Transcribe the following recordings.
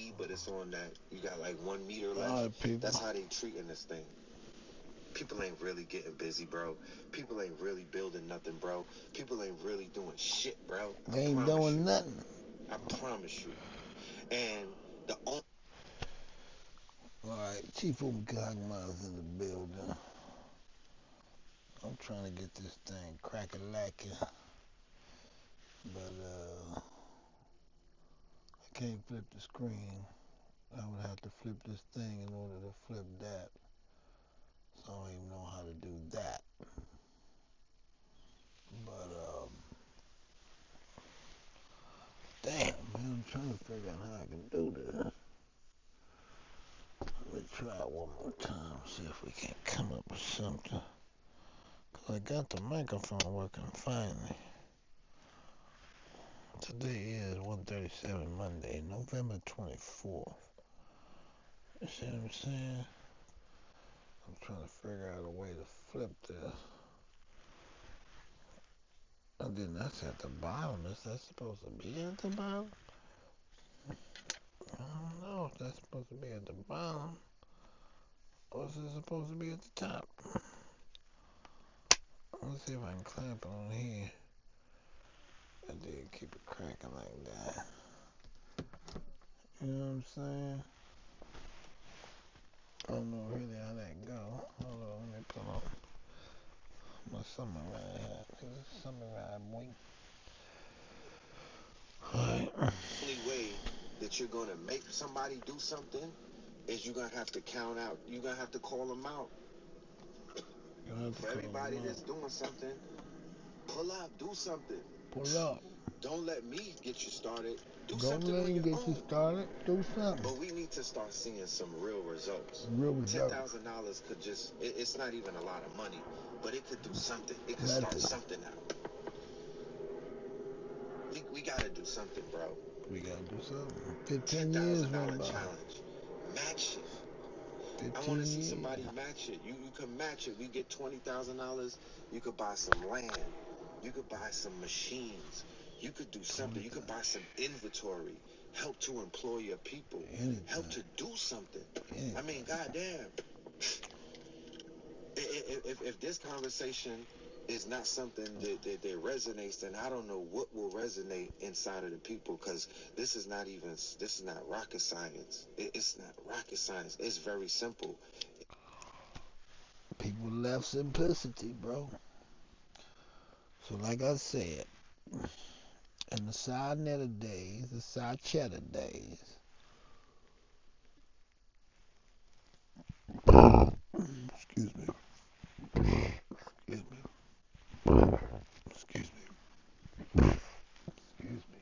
speed, but it's on that you got like 1 meter All left. right, people. That's how they treating this thing. People ain't really getting busy, bro. People ain't really building nothing, bro. People ain't really doing shit, bro. They I ain't promise you. doing nothing. I promise you. And the only All right, Chief Umkagma's in the building. I'm trying to get this thing crack-a-lacking, but I can't flip the screen. I would have to flip this thing in order to flip that. So I don't even know how to do that. But damn, man, I'm trying to figure out how I can do this. Let me try it one more time, see if we can come up with something. Cause I got the microphone working finally. Today is 1:37 Monday, November 24th. You see what I'm saying? I'm trying to figure out a way to flip this. And then that's at the bottom. Is that supposed to be at the bottom? I don't know if that's supposed to be at the bottom or is it supposed to be at the top. Let's see if I can clamp it on here. And then keep it cracking like that. You know what I'm saying? I don't know really how that go. Hold on, let me pull up my summer ride hat. This is summer ride, boy. Alright. only way that you're gonna make somebody do something is you're gonna have to count out. You're gonna have to call them out. For everybody that's doing something, pull up, do something. Pull up. Don't let me get you started. Do Don't something let on him your get own. you started. Do something. But we need to start seeing some real results. Real results. $10,000 could just, it's not even a lot of money, but it could do something. It could Nothing. start something out. We gotta do something, bro. We gotta do something. 15 years went $10,000 by. challenge. Match it. I 15 want to see years. somebody match it. You can match it. We get $20,000. You could buy some land. You could buy some machines. You could do something. You could buy some inventory. Help to employ your people. Anything. Help to do something. Anything. I mean, goddamn. If this conversation is not something that resonates, then I don't know what will resonate inside of the people, because this is not rocket science. It's not rocket science. It's very simple. People left simplicity, bro. So like I said, in the side netter days, the side cheddar days, excuse me, excuse me, excuse me, excuse me.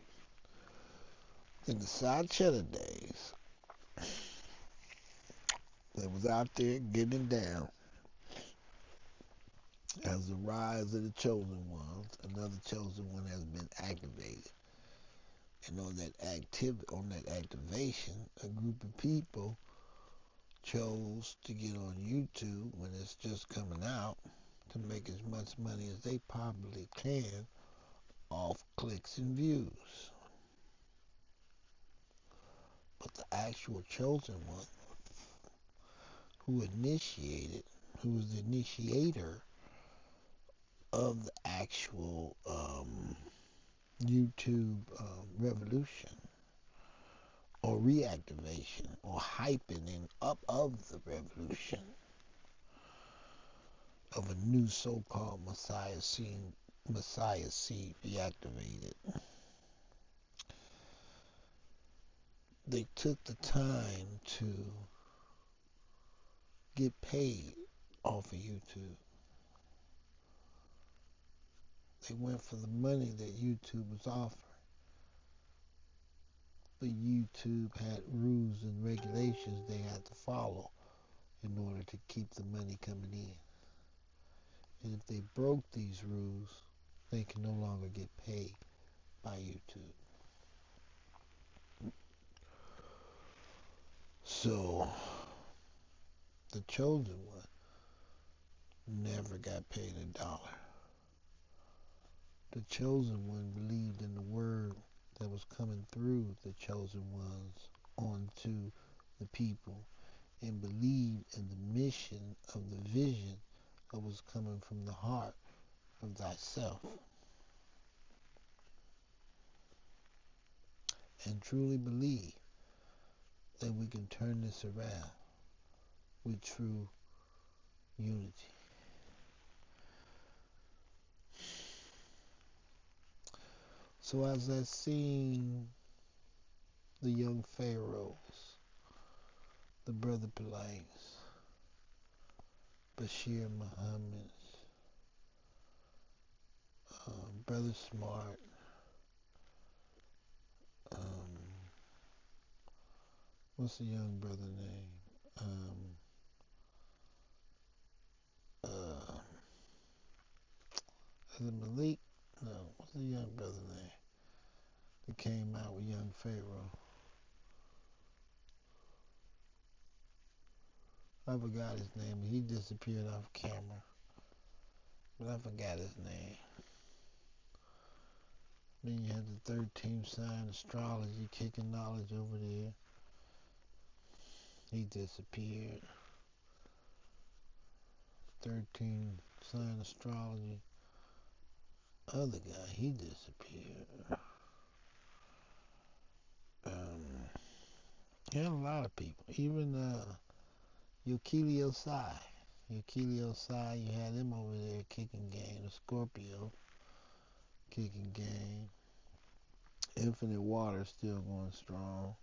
In the side cheddar days, they was out there getting down as the rise of the chosen ones. Another chosen one has been activated. And on that activation, a group of people chose to get on YouTube when it's just coming out to make as much money as they probably can off clicks and views. But the actual chosen one who was the initiator of the actual YouTube revolution or reactivation or hyping up of the revolution of a new so-called Messiah seed reactivated. They took the time to get paid off of YouTube. They went for the money that YouTube was offering. But YouTube had rules and regulations they had to follow in order to keep the money coming in. And if they broke these rules, they can no longer get paid by YouTube. So, the chosen one never got paid $1. The chosen one believed in the word that was coming through the chosen ones onto people and believe in the mission of the vision that was coming from the heart of thyself, and truly believe that we can turn this around with true unity. So as I seen the young pharaohs, the brother Polites, Bashir Muhammad, brother Smart, what's the young brother name? Is it Malik? No, what's the young brother name that came out with young Pharaoh? I forgot his name. He disappeared off camera, but I forgot his name. Then you had the 13th sign astrology kicking knowledge over there. He disappeared. 13th sign astrology. Other guy, he disappeared. He had a lot of people. Even Yukili Osai. Yukili Osai, you had him over there kicking game. The Scorpio kicking game. Infinite Water still going strong.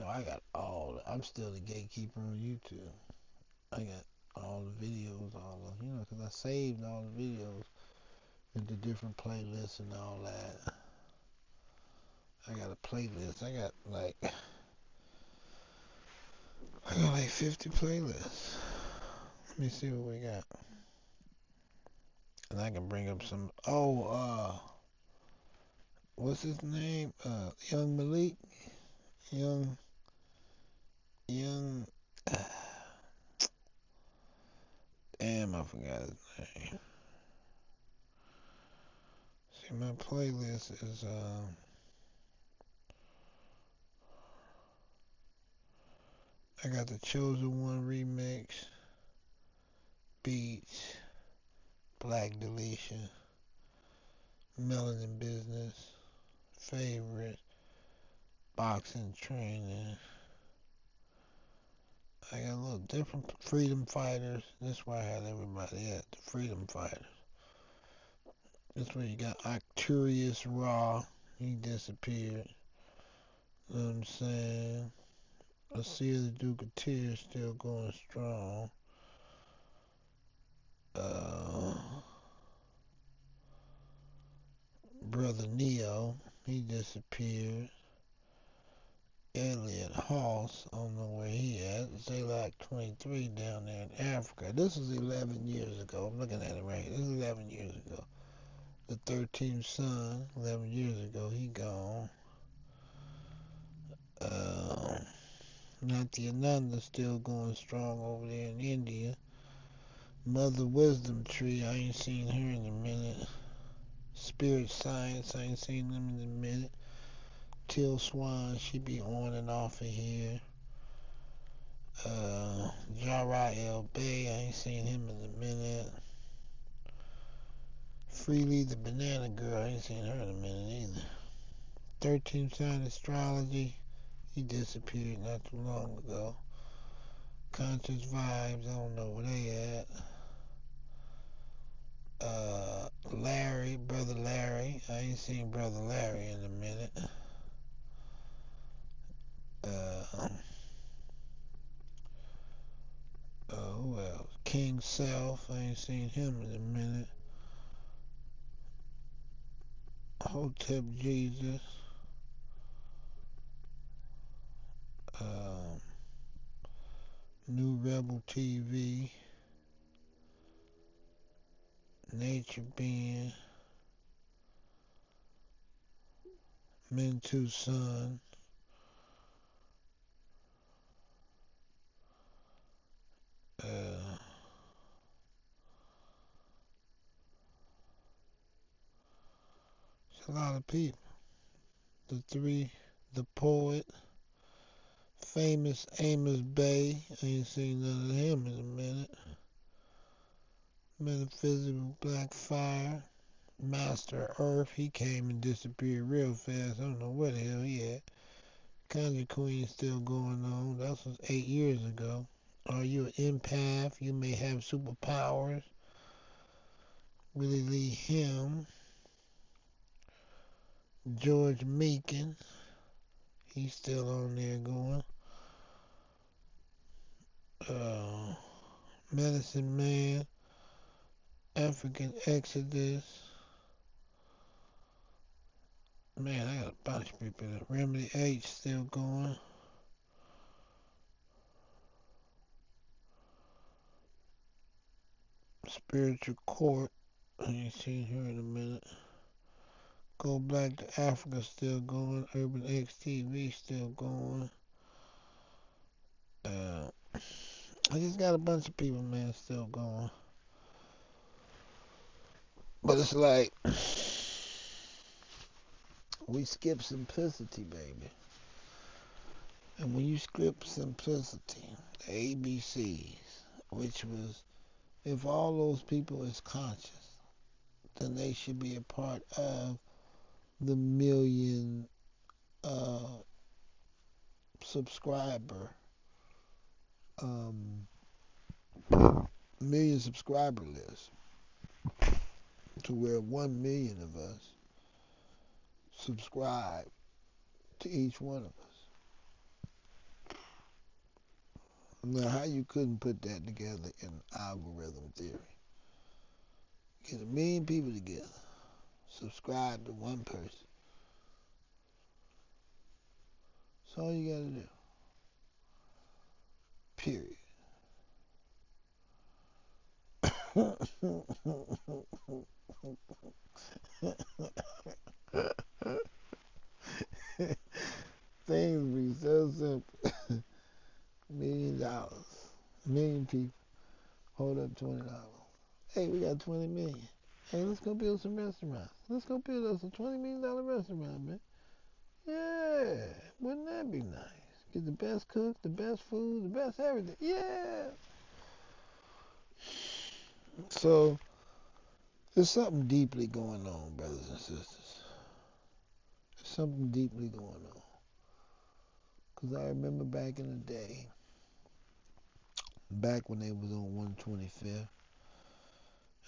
I got I'm still the gatekeeper on YouTube. I got all the videos, because I saved all the videos into different playlists and all that. I got a playlist. I got like 50 playlists. Let me see what we got. And I can bring up some. What's his name? Young Malik. Young. Damn, I forgot his name. See, my playlist is I got the Chosen One remix, Beats, Black Deletion, Melanin Business, Favorite, Boxing Training. I got a little different Freedom Fighters. That's where I had everybody at, the Freedom Fighters. That's where you got Arcturus Raw. He disappeared. You know what I'm saying? Asir the Duke of Tears still going strong. Brother Neo, he disappeared. Elliot Hoss, I don't know where he at. Zaylock 23 down there in Africa. This is 11 years ago. I'm looking at it right here. This is 11 years ago. The 13th son, 11 years ago, he gone. Nati Ananda still going strong over there in India. Mother Wisdom Tree, I ain't seen her in a minute. Spirit Science, I ain't seen them in a minute. Till Swan, she be on and off of here. Jara El Bay, I ain't seen him in a minute. Freely the Banana Girl, I ain't seen her in a minute either. 13th Sign Astrology, he disappeared not too long ago. Conscious Vibes, I don't know where they at. Larry, Brother Larry, I ain't seen Brother Larry in a minute. Who else? King Self, I ain't seen him in a minute. Hotep Jesus. New Rebel TV. Nature Being. Mintu Sun. It's a lot of people. the poet, famous Amos Bay. I ain't seen none of him in a minute. Metaphysical Black Fire, Master Earth. He came and disappeared real fast. I don't know where the hell he at. Conjure Queen still going on. That was 8 years ago. Are you an empath? You may have superpowers. Willie Lee Him. George Meakin. He's still on there going. Medicine Man. African Exodus. Man, I got a bunch of people. Remedy H still going. Spiritual Court. I ain't seen her in a minute. Go Black to Africa still going. Urban X TV still going. I just got a bunch of people, man, still going. But it's like we skip simplicity, baby. And when you skip simplicity, the ABCs, which was if all those people is conscious, then they should be a part of the million subscriber um, million subscriber list, to where 1 million of us subscribe to each one of us. Now, how you couldn't put that together in algorithm theory? Get 1 million people together, subscribe to one person. That's all you gotta do. Period. Things be so simple. $1 million. 1 million people. Hold up $20. Hey, we got 20 million. Hey, let's go build some restaurants. Let's go build us a $20 million restaurant, man. Yeah, wouldn't that be nice? Get the best cook, the best food, the best everything. Yeah. So, there's something deeply going on, brothers and sisters. There's something deeply going on. Because I remember back in the day, back when they was on 125th,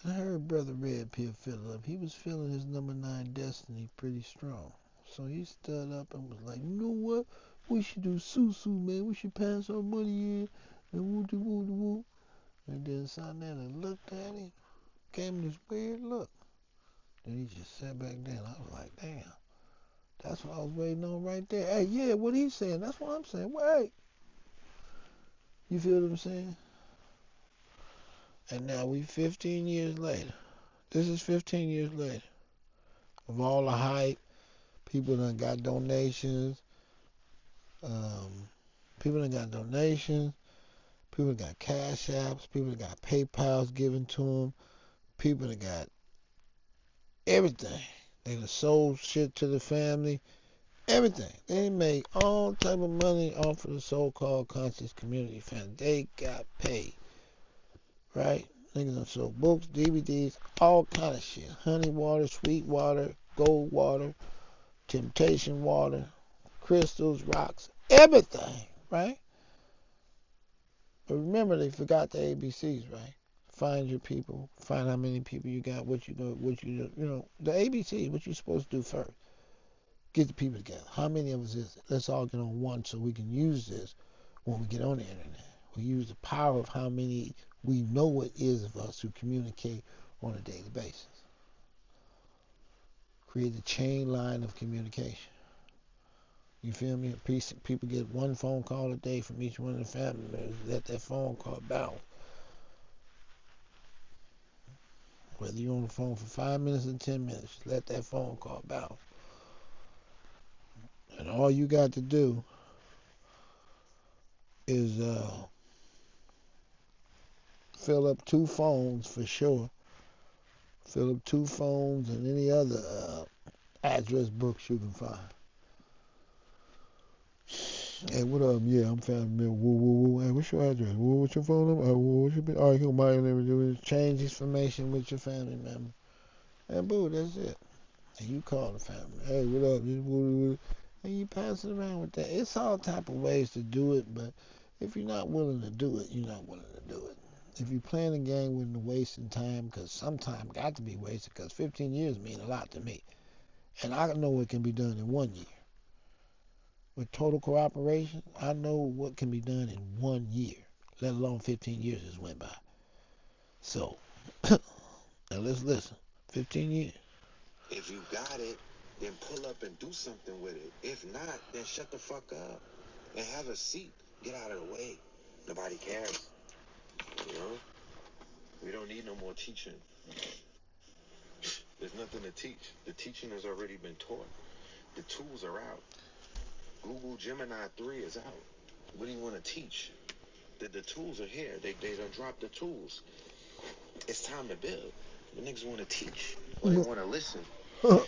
and I heard Brother Red Pill fill up. He was feeling his number 9 destiny pretty strong. So he stood up and was like, you know what? We should do susu, man. We should pass our money in and woo-de-woo-de-woo. And then Sonetta looked at him, gave him this weird look. Then he just sat back down. I was like, damn. That's what I was waiting on right there. Hey, yeah, what he's saying, that's what I'm saying. Wait. You feel what I'm saying? And now we 15 years later. This is 15 years later. Of all the hype, people done got donations. People done got donations. People done got cash apps. People done got PayPals given to them. People done got everything. They done sold shit to the family. Everything. They make all type of money off of the so-called conscious community family. They got paid. Right? Niggas done sold books, DVDs, all kind of shit. Honey water, sweet water, gold water, temptation water, crystals, rocks, everything, right? But remember, they forgot the ABCs, right? Find your people, find how many people you got, what you do, the ABCs, what you supposed to do first. Get the people together. How many of us is it? Let's all get on one so we can use this when we get on the internet. We use the power of how many we know it is of us who communicate on a daily basis. Create a chain line of communication. You feel me? People get one phone call a day from each one of the family members. Let that phone call bounce. Whether you're on the phone for 5 minutes or 10 minutes, let that phone call bounce. And all you got to do is fill up 2 phones for sure. Fill up 2 phones and any other address books you can find. Hey, what up? Yeah, I'm family member. Woo, woo, woo. Hey, what's your address? What's your phone number? What's your... All right, come by and do is change information with your family member. And boo, that's it. And you call the family. Hey, what up? And you pass it around with that. It's all type of ways to do it, but if you're not willing to do it, you're not willing to do it. If you're playing a game with wasting time, because some time got to be wasted, because 15 years mean a lot to me. And I know what can be done in 1 year. With total cooperation, I know what can be done in 1 year, let alone 15 years just went by. So, now let's listen. 15 years. If you got it, then pull up and do something with it. If not, then shut the fuck up and have a seat. Get out of the way. Nobody cares. You know? We don't need no more teaching. There's nothing to teach. The teaching has already been taught. The tools are out. Google Gemini 3 is out. What do you want to teach? The tools are here. They done dropped the tools. It's time to build. The niggas want to teach. Or they want to listen. Yeah,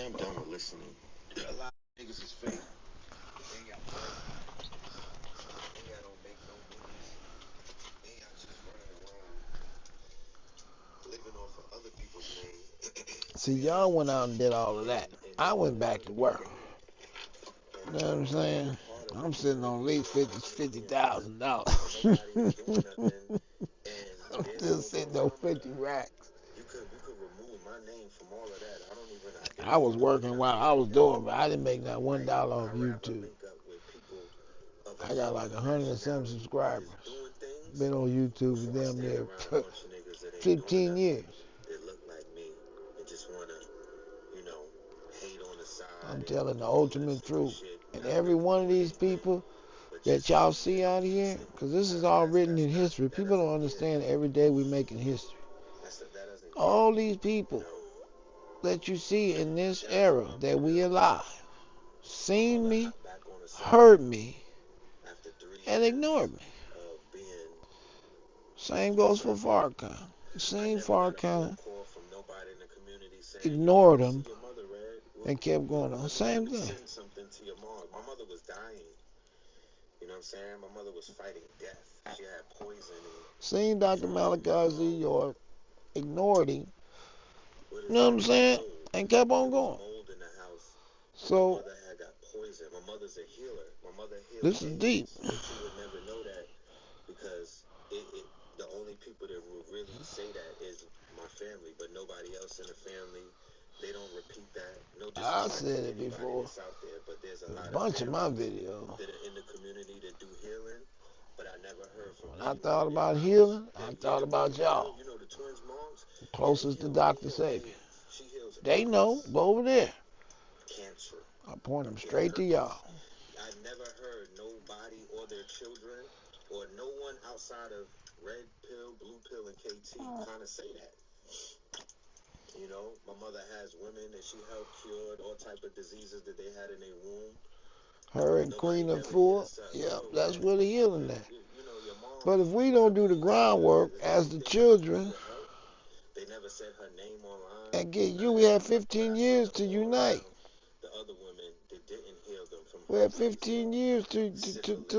I'm done with listening. A lot of niggas is fake. They ain't got money. They don't make no movies. They ain't just running around living off of other people's name. See, y'all went out and did all of that. I went back to work. You know what I'm saying? I'm sitting on at least $50,000. I'm still sitting on 50 racks. You could remove my name from all of that. I don't even. I was working while I was doing, but I didn't make not $1 off YouTube. I got like 100 and some subscribers. Been on YouTube for damn near 15 years. I'm telling the ultimate truth. And every one of these people that y'all see out here, because this is all written in history. People don't understand every day we making history. All these people that you see in this era that we alive, seen me, heard me, and ignored me. Same goes for Farrakhan. Same Farrakhan ignored him and kept going on. Same thing. My mother was dying. You know what I'm saying? My mother was fighting death. She had poison. Seen Dr. Malachi Z. York, ignored him. You know what I'm saying? And kept on going. So, my mother's a healer. My mother healed. This is deep. But you would never know that because the only people that will really say that is my family, but nobody else in the family. They don't repeat that. No, I said it before. There, but there's a lot bunch of my videos that are in the community that do healing, but I never heard from. When I thought about healing, I thought about y'all. You know the twins' moms? Closest to Dr. Savior. They know. Go over there. Cancer. I point them straight to y'all. I never heard nobody or their children or no one outside of Red Pill, Blue Pill, and KT kind of say that. You know, my mother has women that she helped cured all type of diseases that they had in their womb. Her and Queen of Four, yeah, that's where the healing at. But if we don't do the groundwork as the children they never said her name online. And get you, we had 15 years to unite. The other women that didn't heal them from we had 15 years to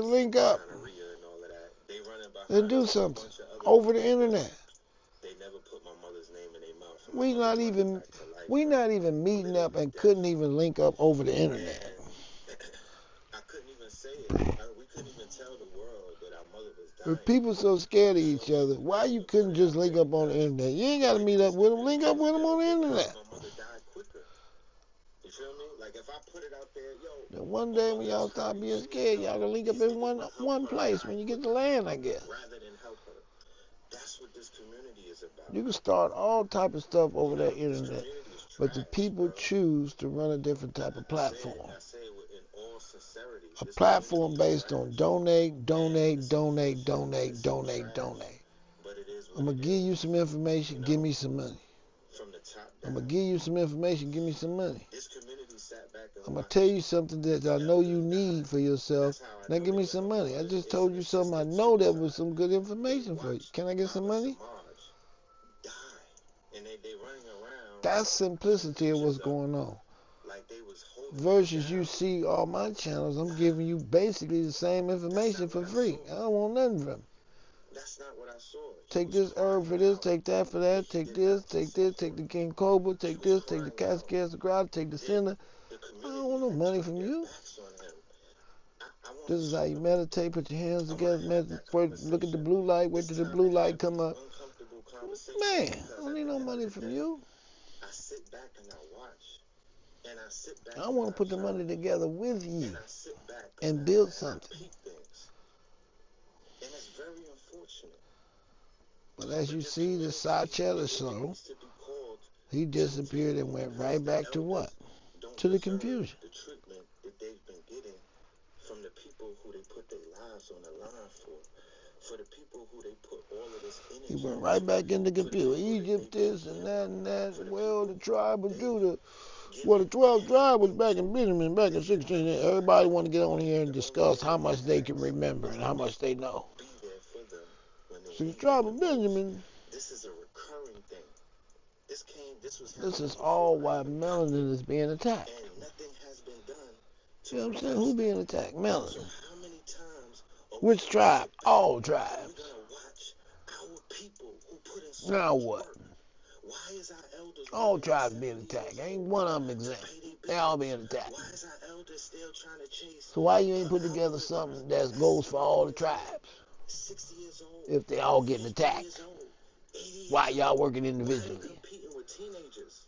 link up and do something over the internet. They never put my mother's name in their mouth. We not even meeting up and couldn't even link up over the internet. I couldn't even say it. We couldn't even tell the world that our mother was dying. If people so scared of each other, why you couldn't just link up on the internet? You ain't got to meet up with them. Link up with them on the internet. My mother died quicker. You feel me? Like if I put it out there, yo. Then one day when y'all stop being scared, y'all can link up in one place when you get the land, I guess. Rather than help her. That's what this community is about. You can start all type of stuff over that internet, but the people choose to run a different type of platform. I say it in all sincerity. A platform based on donate, donate, donate, donate, donate, donate. I'm going to give you some information, give me some money. I'm going to give you some information, give me some money. I'm going to tell you something that I know you need for yourself. Now give me some money. I just told you something I know that was some good information for you. Can I get some money? That's simplicity of what's going on. versus you see all my channels, I'm giving you basically the same information for free. I don't want nothing from it. That's not what I saw. Take this herb for this, take that for that, take this, take the King Cobra, take this, take the Cascade, take the Sinner. I don't want no money from you. This is how you meditate. Put your hands together. Look at the blue light. Wait till the blue light come up. Man, I don't need no money from you. I sit back and I watch. And I sit back. I want to put the money together with you and build something. And it's very unfortunate. But as you see, the Seychelles show, he disappeared and went right back to what? To the confusion. The treatment that they've been getting from the people who they put their lives on the line for the people who they put all of this energy. He went right back into confusion. Egypt this and that and that. Well, the tribe of Judah. Well, the 12th tribe was back in Benjamin, back in 16. Everybody want to get on here and discuss how much they can remember and how much they know. So the tribe of Benjamin. This is a recurring thing. This is all why melanin is being attacked. And nothing has been done. You know what I'm saying? Who being attacked? Melanin. So how many times which tribe? All tribes. Now what? Why is our elders all tribes being attacked. Ain't one of them exempt. They all being attacked. Why is our elders still trying to chase? So why you ain't put together something that goes for all the tribes? 60 years old. If they all getting attacked. Why y'all working individually? Competing with teenagers.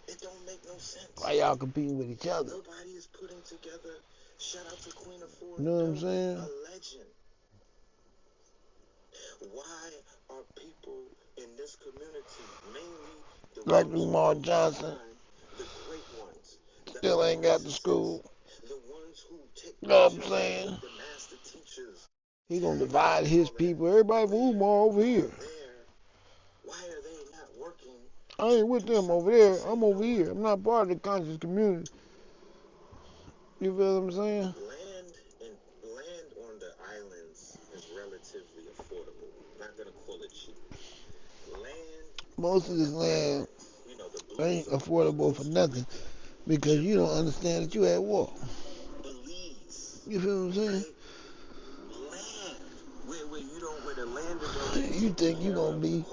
It don't make no sense. Why y'all competing with each other? Nobody is putting together. Shout out to Queen of Ford. You know what I'm saying? A legend. Why are people in this community, mainly the like Umar Johnson, the great ones, still ain't got to school? The ones who take you know what I'm saying? The master teachers. He gonna divide his people. Everybody from Umar over here. Why are they not working? I ain't with them over there. I'm over here. I'm not part of the conscious community. You feel what I'm saying? Land on the islands is relatively affordable. Not gonna call it cheap. Most of this land ain't affordable for nothing because you don't understand that you at war. You feel what I'm saying? You think you're going to be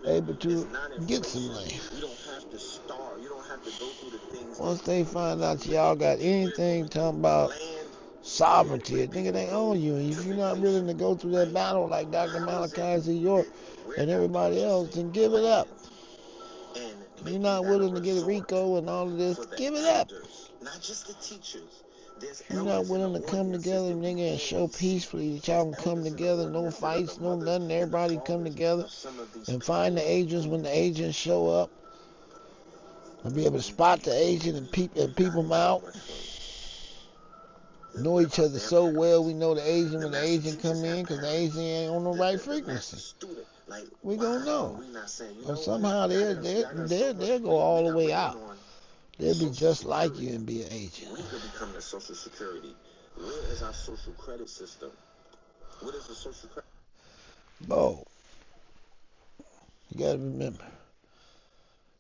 able to get some land. Once they find out y'all got anything talking about sovereignty, I think it ain't on you. And if you're not willing to go through that battle like Dr. Malachi Z. York and everybody else, then give it up. If you're not willing to get a RICO and all of this, give it up. If you're not willing to come together, nigga, and show peacefully that y'all can come together, no fights, no nothing, everybody come together and find the agents when the agents show up and be able to spot the agent and peep them out. Know each other so well, we know the agent when the agent come in because the agent ain't on the right frequency. We gonna know. But somehow they'll go all the way out. They'll be just like you and be an agent. We could become the Social Security. Where is our social credit system? What is the social credit? Bo, you gotta remember,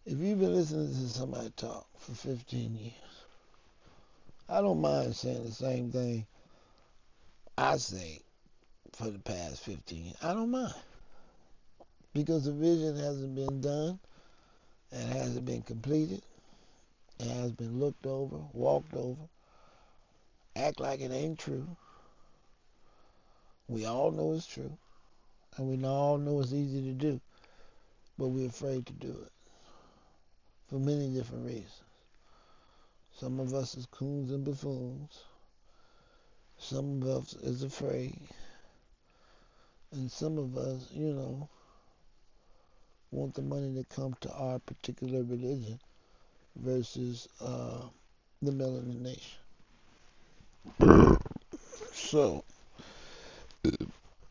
if you've been listening to somebody talk for 15 years, I don't mind saying the same thing I say for the past 15 years. I don't mind. Because the vision hasn't been done and hasn't been completed. It has been looked over, walked over, act like it ain't true. We all know it's true, and we all know it's easy to do, but we're afraid to do it for many different reasons. Some of us is coons and buffoons. Some of us is afraid. And some of us, want the money to come to our particular religion versus the Melanin Nation. So,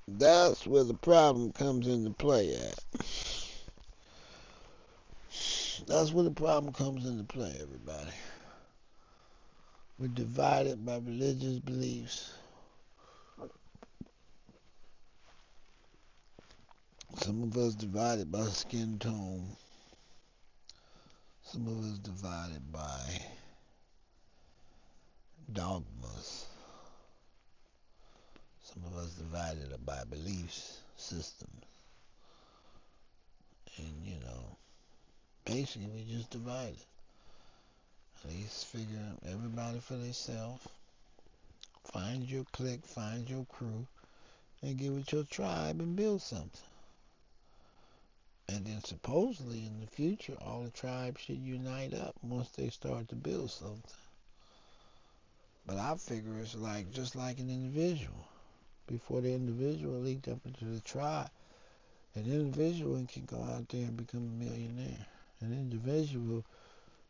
that's where the problem comes into play at. That's where the problem comes into play, everybody. We're divided by religious beliefs. Some of us divided by skin tone. Some of us divided by dogmas. Some of us divided up by beliefs, systems, and basically we just divided. At least figure everybody for themselves. Find your clique, find your crew, and get with your tribe and build something. And then supposedly in the future, all the tribes should unite up once they start to build something. But I figure it's like just like an individual. Before the individual leaked up into the tribe, an individual can go out there and become a millionaire. An individual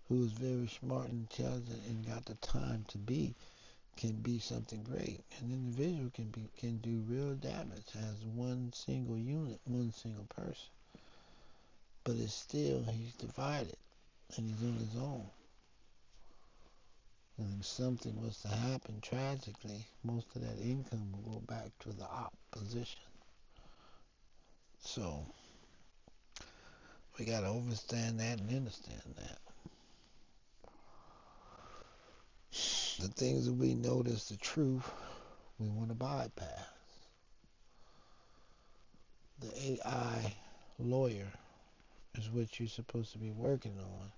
who is very smart and intelligent and got the time to can be something great. An individual can do real damage as one single unit, one single person. But it's still he's divided and he's on his own. And if something was to happen tragically, most of that income will go back to the opposition. So we gotta understand that and understand that. The things that we know that's the truth, we want to bypass. The AI lawyer is what you're supposed to be working on.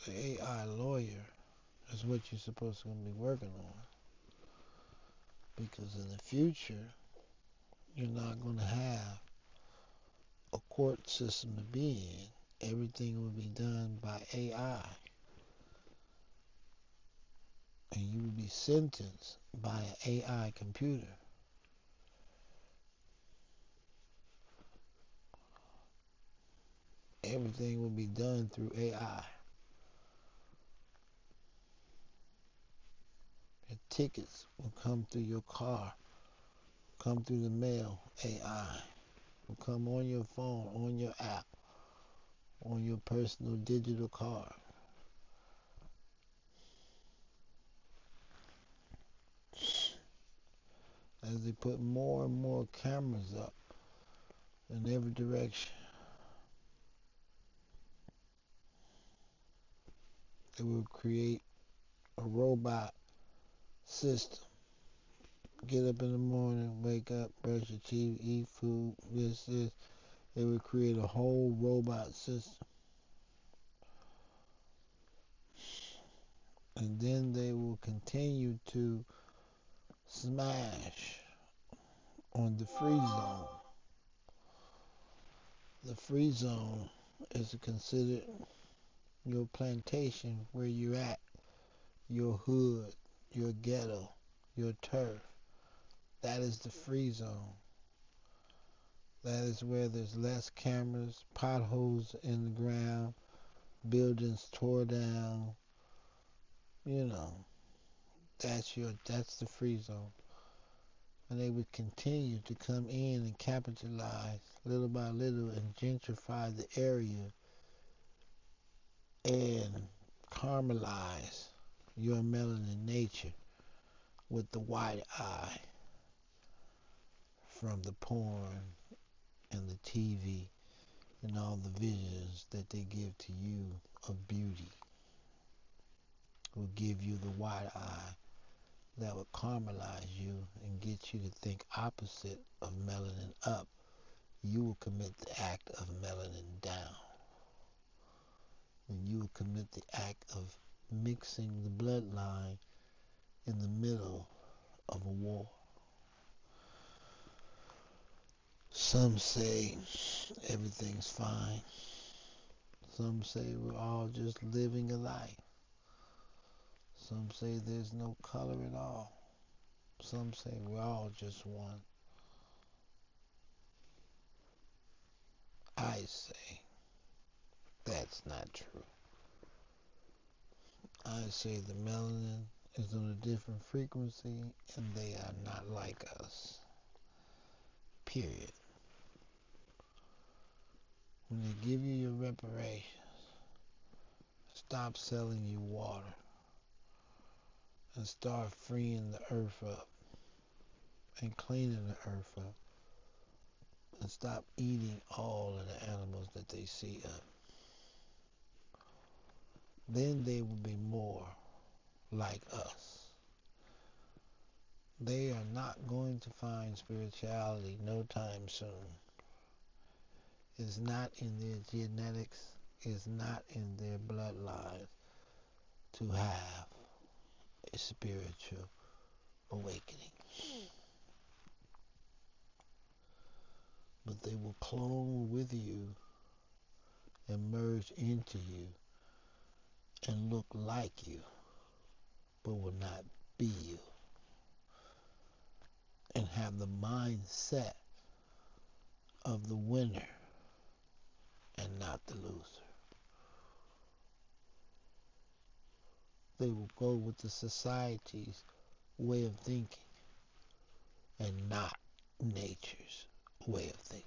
The AI lawyer is what you're supposed to be working on. Because in the future, you're not going to have a court system to be in. Everything will be done by AI. And you will be sentenced by an AI computer. Everything will be done through AI. Your tickets will come through your car, come through the mail, AI. Will come on your phone, on your app, on your personal digital card. As they put more and more cameras up in every direction, it will create a robot system. Get up in the morning, wake up, brush your teeth, eat food, this. It will create a whole robot system. And then they will continue to smash on the free zone. The free zone is considered your plantation, where you're at, your hood, your ghetto, your turf. That is the free zone. That is where there's less cameras, potholes in the ground, buildings tore down. That's the free zone. And they would continue to come in and capitalize little by little and gentrify the area and caramelize your melanin nature with the white eye from the porn and the TV and all the visions that they give to you of beauty. Will give you the white eye that will caramelize you and get you to think opposite of melanin up. You will commit the act of melanin down. And you will commit the act of mixing the bloodline in the middle of a war. Some say everything's fine. Some say we're all just living a life. Some say there's no color at all. Some say we're all just one. I say that's not true. I say the melanin is on a different frequency and they are not like us. Period. When they give you your reparations, stop selling you water and start freeing the earth up and cleaning the earth up and stop eating all of the animals that they see up. then they will be more like us. They are not going to find spirituality no time soon. It's not in their genetics, it's not in their bloodline to have a spiritual awakening. But they will clone with you and merge into you and look like you, but will not be you, and have the mindset of the winner and not the loser. They will go with the society's way of thinking and not nature's way of thinking.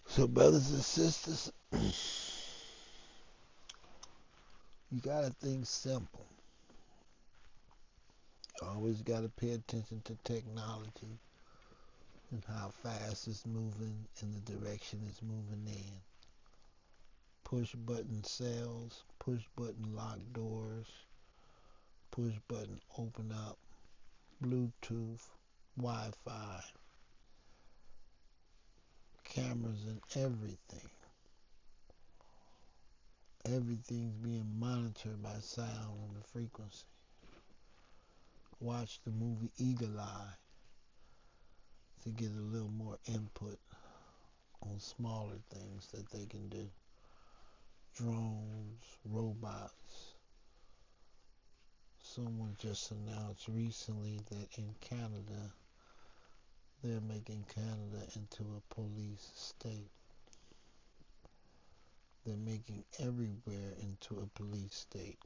So, brothers and sisters, you gotta think simple. You always gotta pay attention to technology and how fast it's moving and the direction it's moving in. Push button sales, push button lock doors, push button open up, Bluetooth, Wi-Fi, cameras and everything. Everything's being monitored by sound and the frequency. Watch the movie Eagle Eye to get a little more input on smaller things that they can do. Drones, robots. Someone just announced recently that in Canada, they're making Canada into a police state. They're making everywhere into a police state.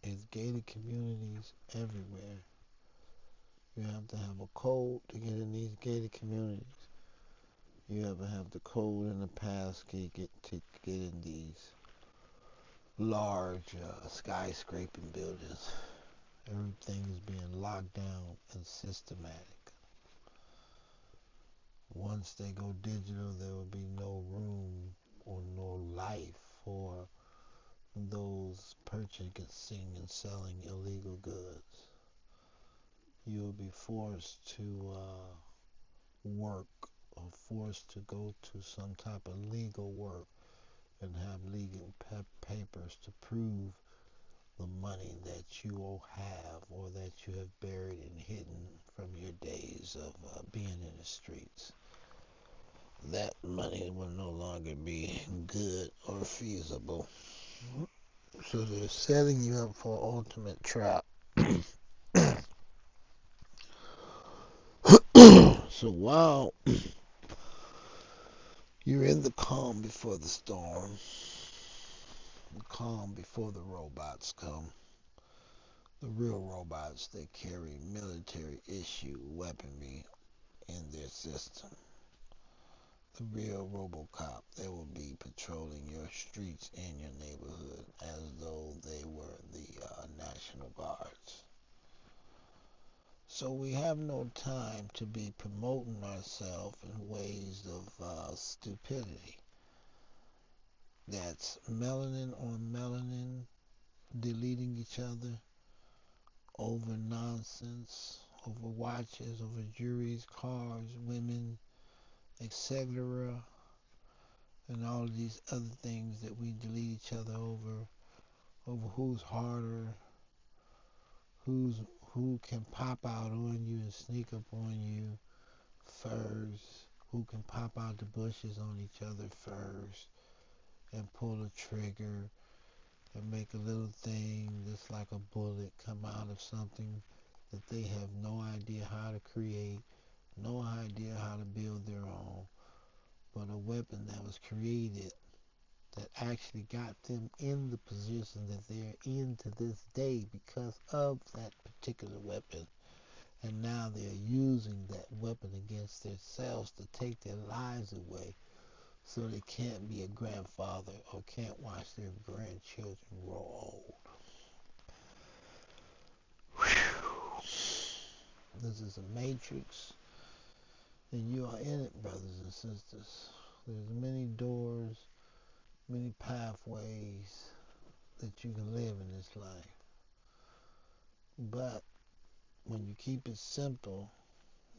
It's gated communities everywhere. You have to have a code to get in these gated communities. You have to have the code and the passkey to get in these large skyscraping buildings. Everything is being locked down and systematic. Once they go digital, there will be no room or no life for those purchasing and selling illegal goods. You will be forced to work or forced to go to some type of legal work and have legal papers to prove the money that you will have or that you have buried and hidden from your days of being in the streets. That money will no longer be good or feasible. So they're setting you up for an ultimate trap. So while you're in the calm before the storm, the calm before the robots come, the real robots that carry military issue weaponry in their system, the real RoboCop, they will be patrolling your streets and your neighborhood as though they were the National Guards. So we have no time to be promoting ourselves in ways of stupidity. That's melanin on melanin, deleting each other over nonsense, over watches, over jewelry, cars, women, etc. And all of these other things that we delete each other over who's harder, who can pop out on you and sneak up on you first, who can pop out the bushes on each other first and pull a trigger and make a little thing that's like a bullet come out of something that they have no idea how to create, no idea how to build their own, but a weapon that was created that actually got them in the position that they're in to this day because of that particular weapon. And now they're using that weapon against themselves to take their lives away so they can't be a grandfather or can't watch their grandchildren grow old. Whew. This is a matrix. And you are in it, brothers and sisters. There's many doors, many pathways that you can live in this life. But when you keep it simple,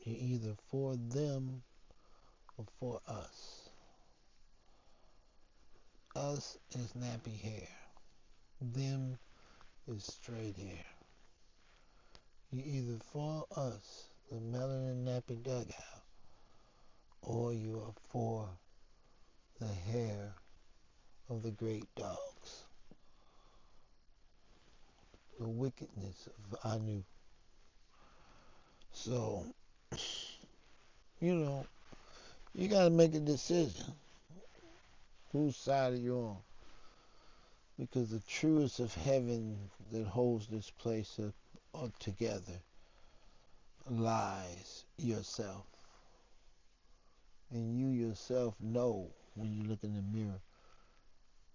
you're either for them or for us. Us is nappy hair. Them is straight hair. You're either for us, the melanin nappy dugout, or you are for the hair of the great dogs. The wickedness of Anu. So, you gotta make a decision. Whose side are you on? Because the truest of heaven that holds this place up together lies yourself. And you yourself know when you look in the mirror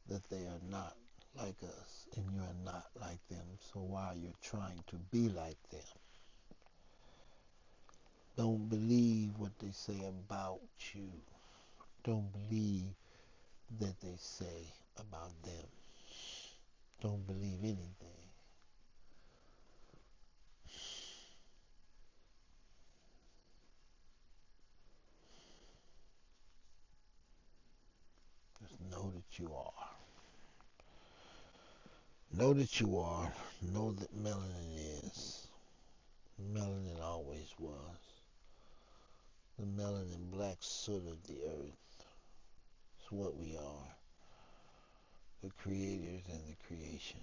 that they are not like us and you are not like them. So while you're trying to be like them, don't believe what they say about you. Don't believe that they say about them. Don't believe anything. Just know that you are. Know that you are. Know that melanin is. Melanin always was. The melanin black soot of the earth. It's what we are. The creators and the creation.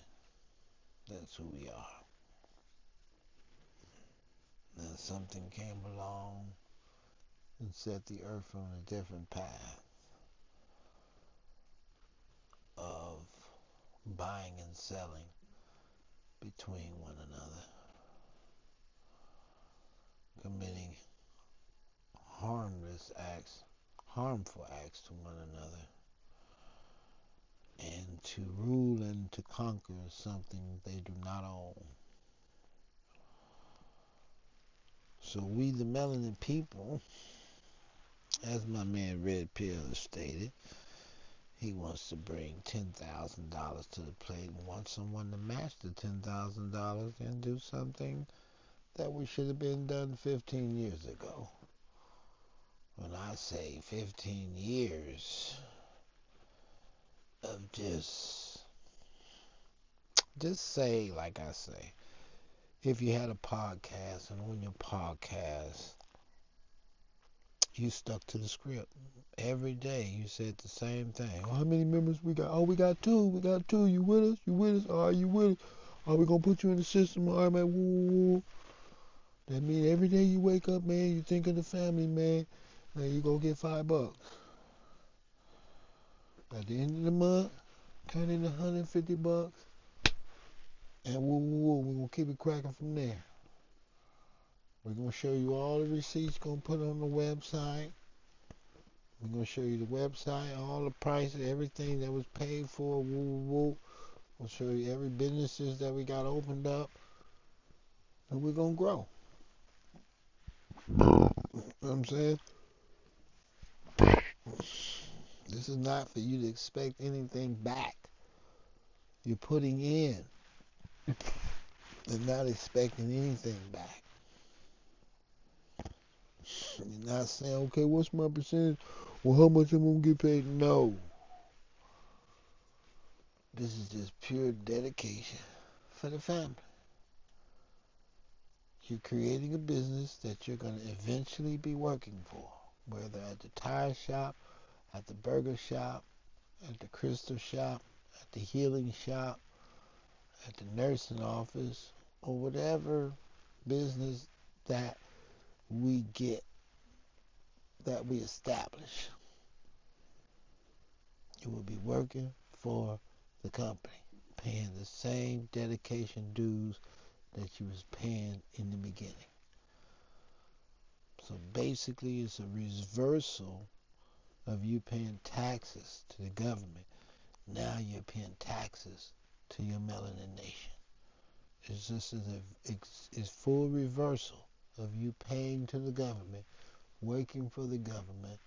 That's who we are. Then something came along and set the earth on a different path of buying and selling between one another, committing harmful acts to one another, and to rule and to conquer something they do not own. So we, the melanin people, as my man Red Pill has stated, he wants to bring $10,000 to the plate and wants someone to match the $10,000 and do something that we should have been done 15 years ago. When I say 15 years of just say, like I say, if you had a podcast and on your podcast you stuck to the script. Every day you said the same thing. Oh, how many members we got? Oh, we got two. We got two. You with us? You with us? All right, you with us? Are we gonna put you in the system? All right, man. Woo, woo, woo. That means every day you wake up, man, you think of the family, man, and you go get $5. At the end of the month, turn in $150, and woo, woo, woo. We're gonna keep it cracking from there. We're gonna show you all the receipts. Gonna put on the website. We're going to show you the website, all the prices, everything that was paid for, woo, woo, woo. We'll show you every businesses that we got opened up, and we're going to grow. You know what I'm saying? This is not for you to expect anything back. You're putting in and not expecting anything back. You're not saying, okay, what's my percentage? Well, how much am I going to get paid? No. This is just pure dedication for the family. You're creating a business that you're going to eventually be working for, whether at the tire shop, at the burger shop, at the crystal shop, at the healing shop, at the nursing office, or whatever business that we get, that we establish. You will be working for the company, paying the same dedication dues that you was paying in the beginning. So basically, it's a reversal of you paying taxes to the government. Now you're paying taxes to your melanin nation. It's just it's full reversal of you paying to the government working for the government,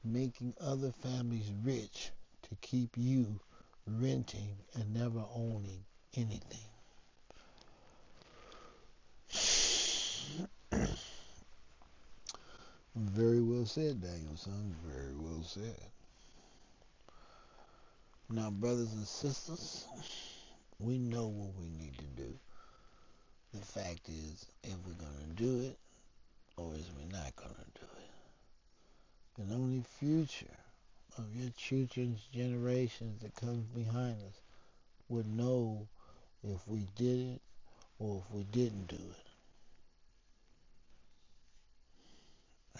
making other families rich to keep you renting and never owning anything. Very well said, Daniel-san. Very well said. Now, brothers and sisters, we know what we need to do. The fact is, if we're going to do it, or is we not going to do it. And only future of your children's generations that comes behind us would know if we did it or if we didn't do it.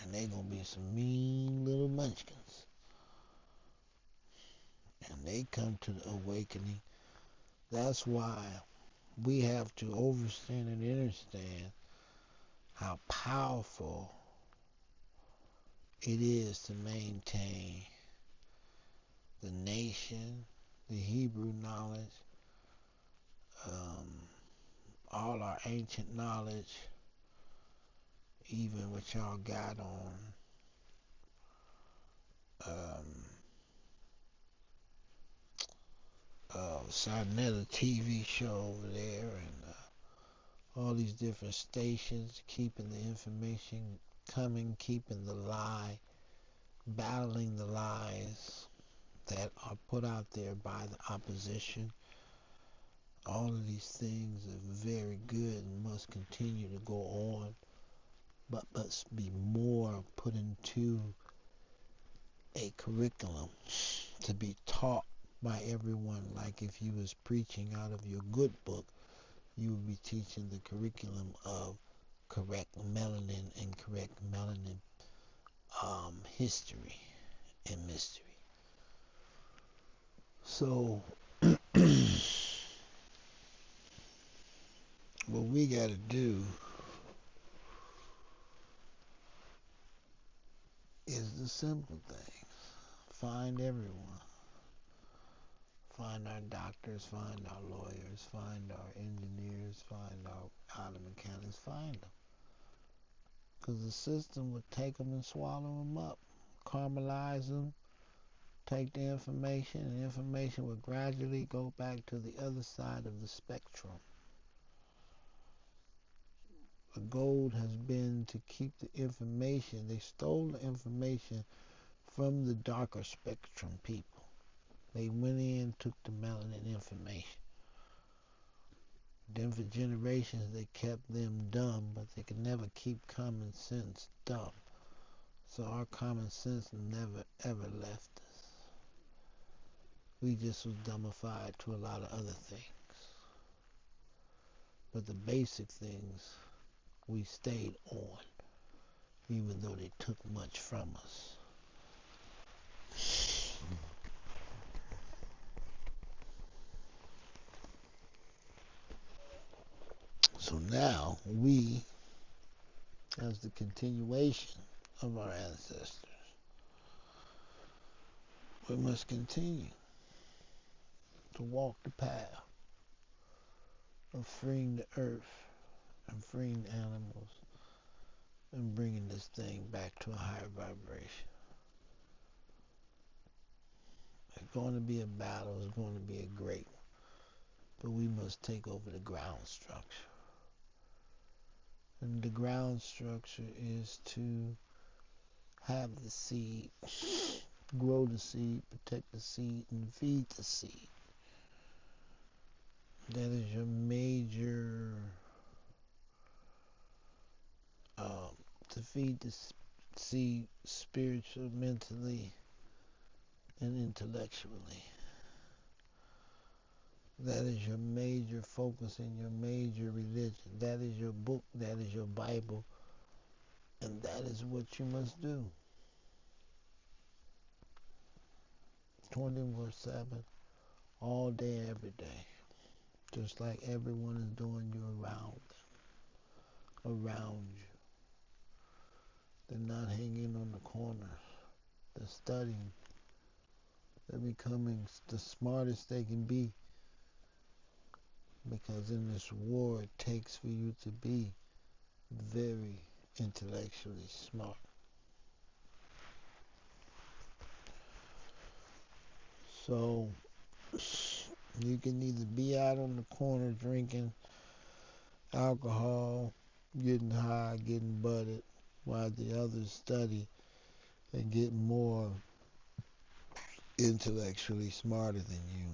And they gonna be some mean little munchkins. And they come to the awakening. That's why we have to understand and understand how powerful it is to maintain the nation, the Hebrew knowledge, all our ancient knowledge, even what y'all got on Sarnetta TV show over there, and all these different stations, keeping the information coming, keeping the lie, battling the lies that are put out there by the opposition. All of these things are very good and must continue to go on, but must be more put into a curriculum to be taught by everyone. Like if you was preaching out of your good book, you would be teaching the curriculum of correct melanin and correct melanin history and mystery. So what we got to do is the simple things. Find everyone. Find our doctors, find our lawyers, find our engineers, find our auto mechanics, find them. Because the system would take them and swallow them up, caramelize them, take the information, and the information would gradually go back to the other side of the spectrum. The goal has been to keep the information. They stole the information from the darker spectrum people. They went in, took the melanin information. Then for generations they kept them dumb, but they could never keep common sense dumb. So our common sense never ever left us. We just was dumbified to a lot of other things. But the basic things we stayed on, even though they took much from us. So now we, as the continuation of our ancestors, we must continue to walk the path of freeing the earth and freeing animals and bringing this thing back to a higher vibration. It's going to be a battle, it's going to be a great one, but we must take over the ground structure. And the ground structure is to have the seed, grow the seed, protect the seed, and feed the seed. That is your major, to feed the seed spiritually, mentally, and intellectually. That is your major focus in your major religion. That is your book, that is your Bible, and that is what you must do. 24/7, all day, every day. Just like everyone is doing you around them, around you. They're not hanging on the corners. They're studying. They're becoming the smartest they can be. Because in this war, it takes for you to be very intellectually smart. So you can either be out on the corner drinking alcohol, getting high, getting butted, while the others study and get more intellectually smarter than you,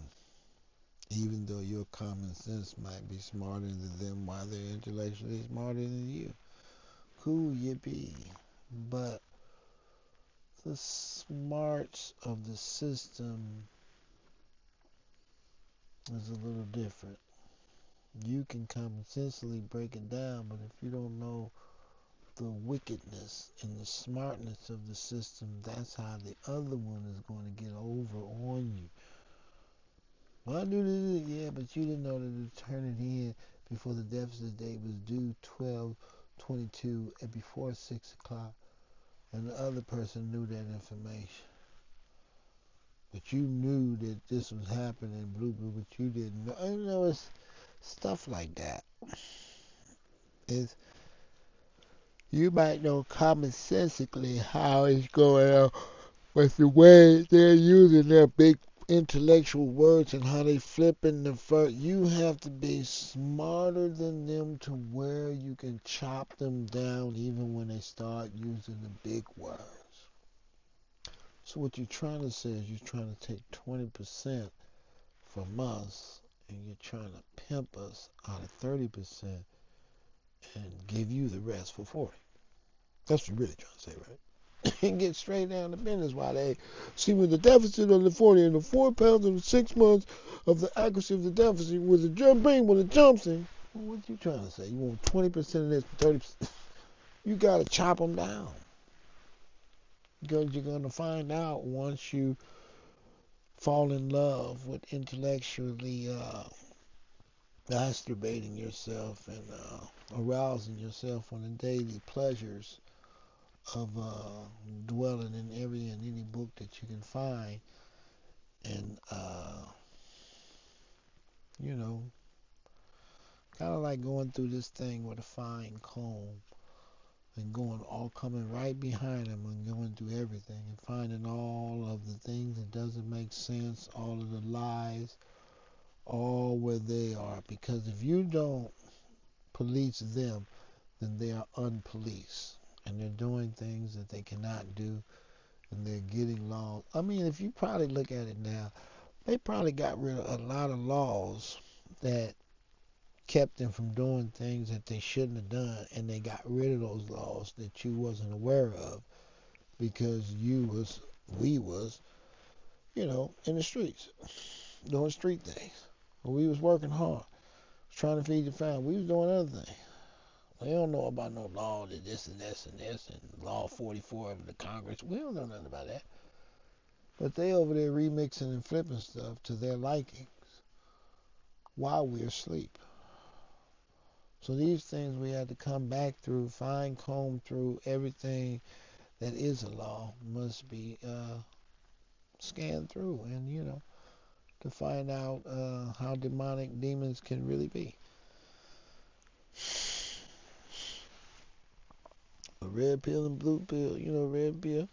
even though your common sense might be smarter than them while they're intellectually smarter than you. Cool, yippee. But the smarts of the system is a little different. You can common sensely break it down, but if you don't know the wickedness and the smartness of the system, that's how the other one is going to get over on you. Well, I knew this, yeah, but you didn't know that to turn it in before the deficit date was due 12/22 and before 6 o'clock, and the other person knew that information. But you knew that this was happening, blue, but you didn't know. I know it's stuff like that. It's, you might know commonsensically how it's going on, but the way they're using their big intellectual words and how they flipping the first, you have to be smarter than them to where you can chop them down even when they start using the big words. So what you're trying to say is you're trying to take 20% from us and you're trying to pimp us out of 30% and give you the rest for 40. That's what you're really trying to say, right? And get straight down to business while they see with the deficit of the 40 and the 4 pounds of the 6 months of the accuracy of the deficit with the jump brain when it jumps in. Well, what you trying to say? You want 20% of this, 30%? You got to chop them down. Because you're going to find out once you fall in love with intellectually masturbating yourself and arousing yourself on the daily pleasures of dwelling in every and any book that you can find, and you know, kind of like going through this thing with a fine comb and going all coming right behind them and going through everything and finding all of the things that doesn't make sense, all of the lies, all where they are. Because if you don't police them, then they are unpoliced and they're doing things that they cannot do, and they're getting laws. I mean, if you probably look at it now, they probably got rid of a lot of laws that kept them from doing things that they shouldn't have done, and they got rid of those laws that you wasn't aware of because we was, in the streets doing street things. We was working hard, trying to feed the family. We was doing other things. We don't know about no law that this and this and this and law 44 of the Congress. We don't know nothing about that. But they over there remixing and flipping stuff to their likings while we're asleep. So these things we have to come back through, fine comb through everything that is a law must be scanned through, and to find out how demonic demons can really be. A red pill and blue pill, red pill.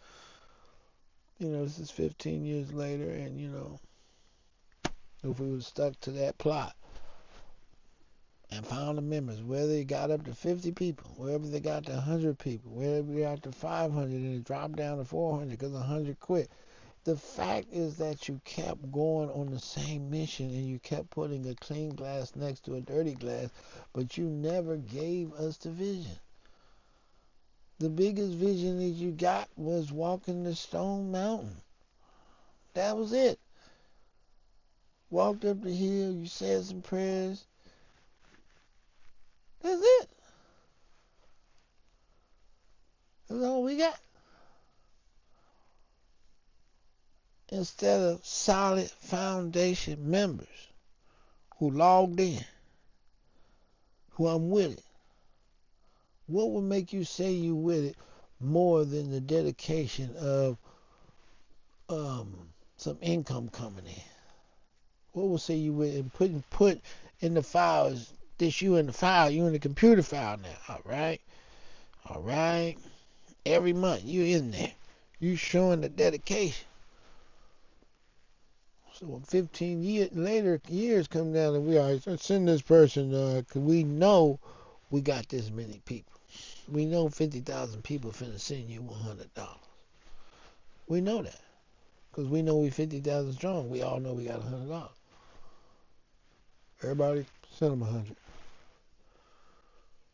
This is 15 years later, and if we would stuck to that plot and found the members, whether they got up to 50 people, wherever they got to 100 people, wherever they got to 500 and it dropped down to 400 because 100 quit. The fact is that you kept going on the same mission and you kept putting a clean glass next to a dirty glass, but you never gave us the vision. The biggest vision that you got was walking the Stone Mountain. That was it. Walked up the hill, you said some prayers. That's it. That's all we got. Instead of solid foundation members who logged in, who I'm with it. What would make you say you with it more than the dedication of some income coming in? What would say you with it? Put in the files, this you in the file, you in the computer file now, all right. Every month you in there, you showing the dedication. So 15 years come down and we are send this person, cause we know we got this many people. We know 50,000 people finna send you $100. We know that. Because we know we 50,000 strong. We all know we got $100. Everybody, send them 100.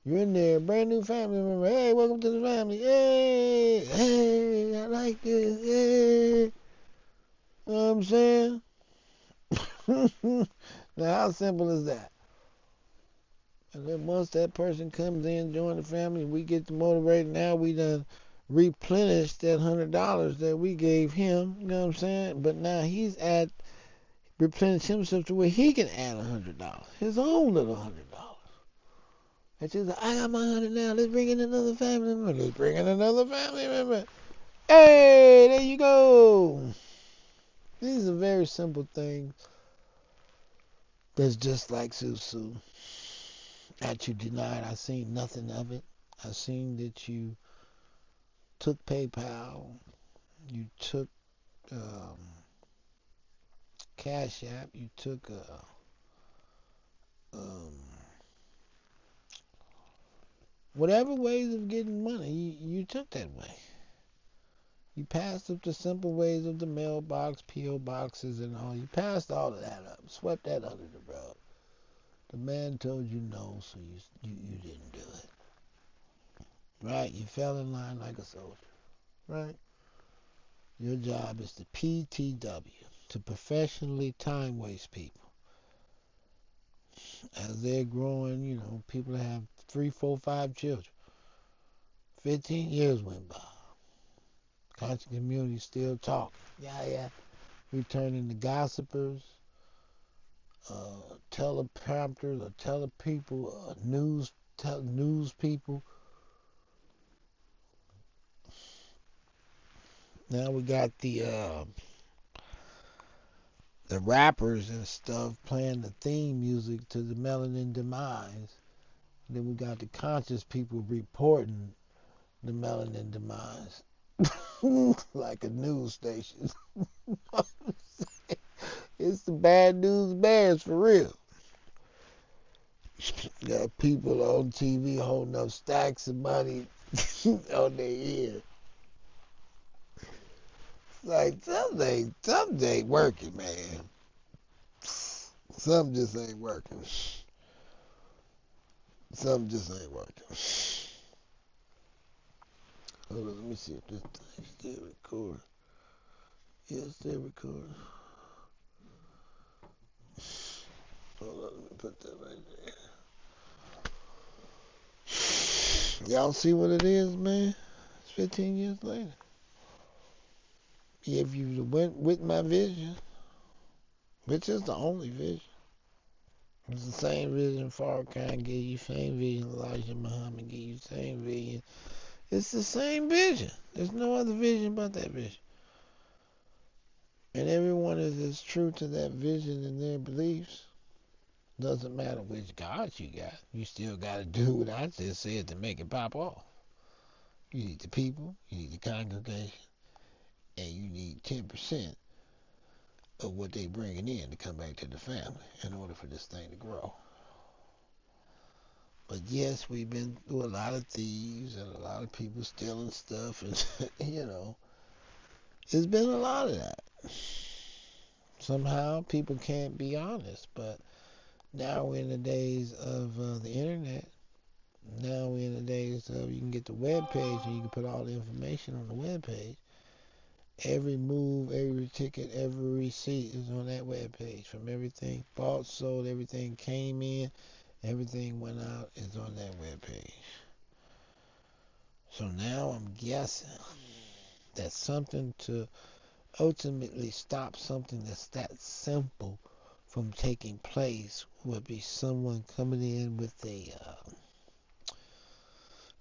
You're in there, brand new family member. Hey, welcome to the family. Hey, hey, I like this. Hey. You know what I'm saying? Now, how simple is that? And then once that person comes in, join the family, we get to motivate. Now we done replenished that $100 that we gave him. You know what I'm saying? But now he's replenish himself to where he can add $100, his own little $100. It's just like, I got my 100 now. Let's bring in another family member. Let's bring in another family member. Hey, there you go. These are very simple things. That's just like Susu. That you denied. I seen nothing of it. I seen that you took PayPal. You took Cash App. You took um, whatever ways of getting money. You took that way. You passed up the simple ways of the mailbox, P.O. boxes, and all. You passed all of that up. Swept that under the rug. The man told you no, so you didn't do it. Right? You fell in line like a soldier. Right? Your job is to PTW, to professionally time waste people. As they're growing, people that have 3, 4, 5 children. 15 years went by. Conscious community still talking. Yeah. Returning the gossipers, teleprompters, or telepeople, news people. Now we got the rappers and stuff playing the theme music to the Melanin demise. And then we got the conscious people reporting the Melanin demise. Like a news station. It's the bad news bears for real. Got people on TV holding up stacks of money on their ear. Like, something ain't working, man. Something just ain't working. Something just ain't working. Hold on, let me see if this thing's still recording. Yeah, it's still recording. Hold on, let me put that right there. Y'all see what it is, man? It's 15 years later. If you went with my vision, which is the only vision, it's the same vision Farrakhan gave you, same vision Elijah Muhammad gave you, same vision. It's the same vision. There's no other vision but that vision. And everyone is as true to that vision and their beliefs. Doesn't matter which God you got. You still got to do what I just said to make it pop off. You need the people, you need the congregation, and you need 10% of what they bringing in to come back to the family in order for this thing to grow. But yes, we've been through a lot of thieves and a lot of people stealing stuff, and it's been a lot of that. Somehow people can't be honest, but now we're in the days of the internet. Now we're in the days of you can get the web page and you can put all the information on the web page. Every move, every ticket, every receipt is on that web page. From everything bought, sold, everything came in, everything went out is on that web page. So now I'm guessing that something to ultimately stop something that's that simple from taking place would be someone coming in with a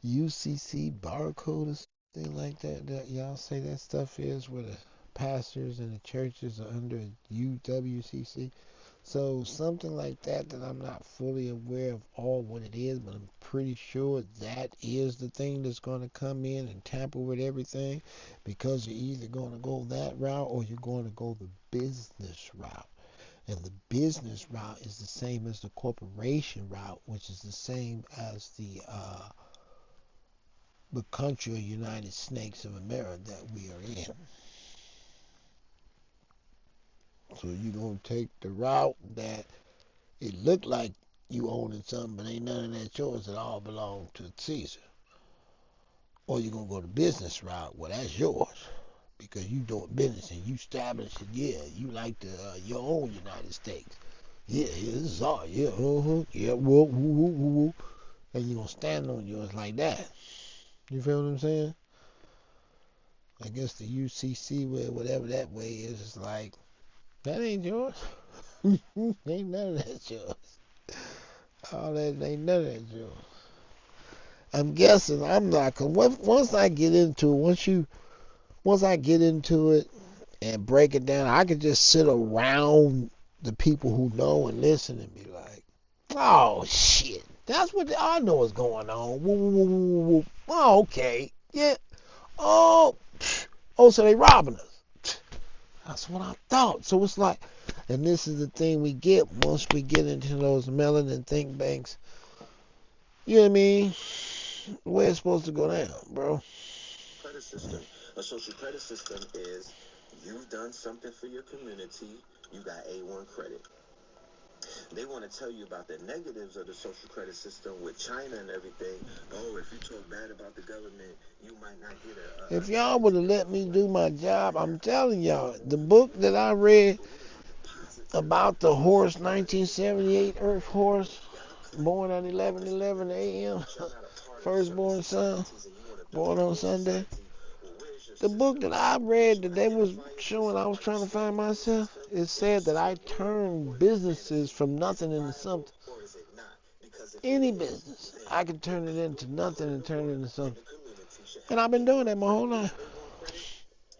UCC barcode or something like that. That y'all say that stuff is where the pastors and the churches are under UWCC. So something like that I'm not fully aware of all what it is, but I'm pretty sure that is the thing that's going to come in and tamper with everything, because you're either going to go that route or you're going to go the business route. And the business route is the same as the corporation route, which is the same as the country of United States of America that we are in. So you're going to take the route that it looked like you owning something, but ain't none of that yours. It all belongs to Caesar. Or you're going to go the business route. Well, that's yours because you doing business and you establishing, yeah, you like your own United States. Yeah, yeah, this is all, yeah, yeah, whoa, woo, woo, woo, woo. And you're going to stand on yours like that. You feel what I'm saying? I guess the UCC, whatever that way is like, that ain't yours. Ain't none of that yours. All that ain't none of that yours. I'm guessing I'm not, cause once I get into it, once I get into it and break it down, I can just sit around the people who know and listen and be like, oh shit, that's what I know is going on. Woo, woo, woo, woo, woo. Oh, okay, yeah. Oh, so they robbing us. That's what I thought. So it's like, and this is the thing we get once we get into those melanin think banks. You know what I mean? The way it's supposed to go down, bro. Credit system. A social credit system is you've done something for your community, you got A1 credit. They want to tell you about the negatives of the social credit system with China and everything. Oh, if you talk bad about the government, you might not get If y'all would have let me do my job, I'm telling y'all, the book that I read about the horse, 1978 Earth horse, born at 11:11 a.m., firstborn son, born on Sunday. The book that I read that they was showing, I was trying to find myself, it said that I turned businesses from nothing into something. Any business, I can turn it into nothing and turn it into something. And I've been doing that my whole life.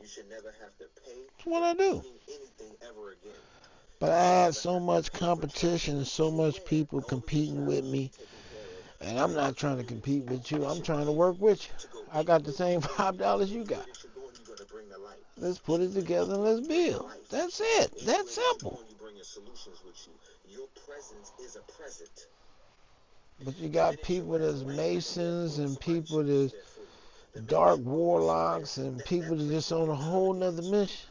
That's what I do. But I had so much competition and so much people competing with me. And I'm not trying to compete with you. I'm trying to work with you. I got the same $5 you got. Let's put it together and let's build. That's it. That's simple. But you got people that's masons and people that's dark warlocks and people that just on a whole nother mission.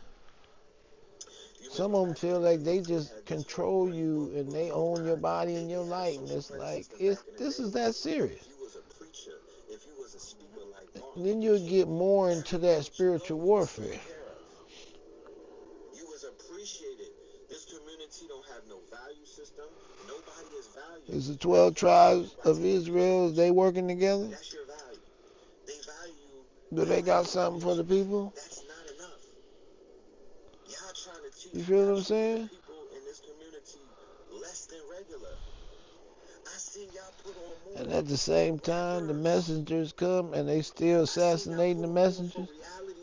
Some of them feel like they just control you and they own your body and your life. And it's like, this is that serious. And then you'll get more into that spiritual warfare. Is the 12 tribes of Israel, they working together? Do they got something for the people? You feel what I'm saying? And at the same time, the messengers come and they still assassinating the messengers,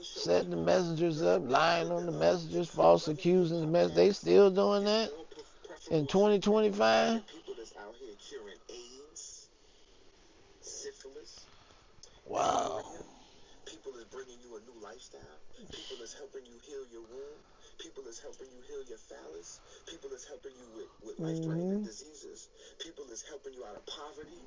setting the messengers up, lying on the messengers, false accusing the messengers. They still doing that in 2025? Wow. People is bringing you a new lifestyle. People is helping you heal your womb. People is helping you heal your phallus. People is helping you with life-threatening diseases. People is helping you out of poverty,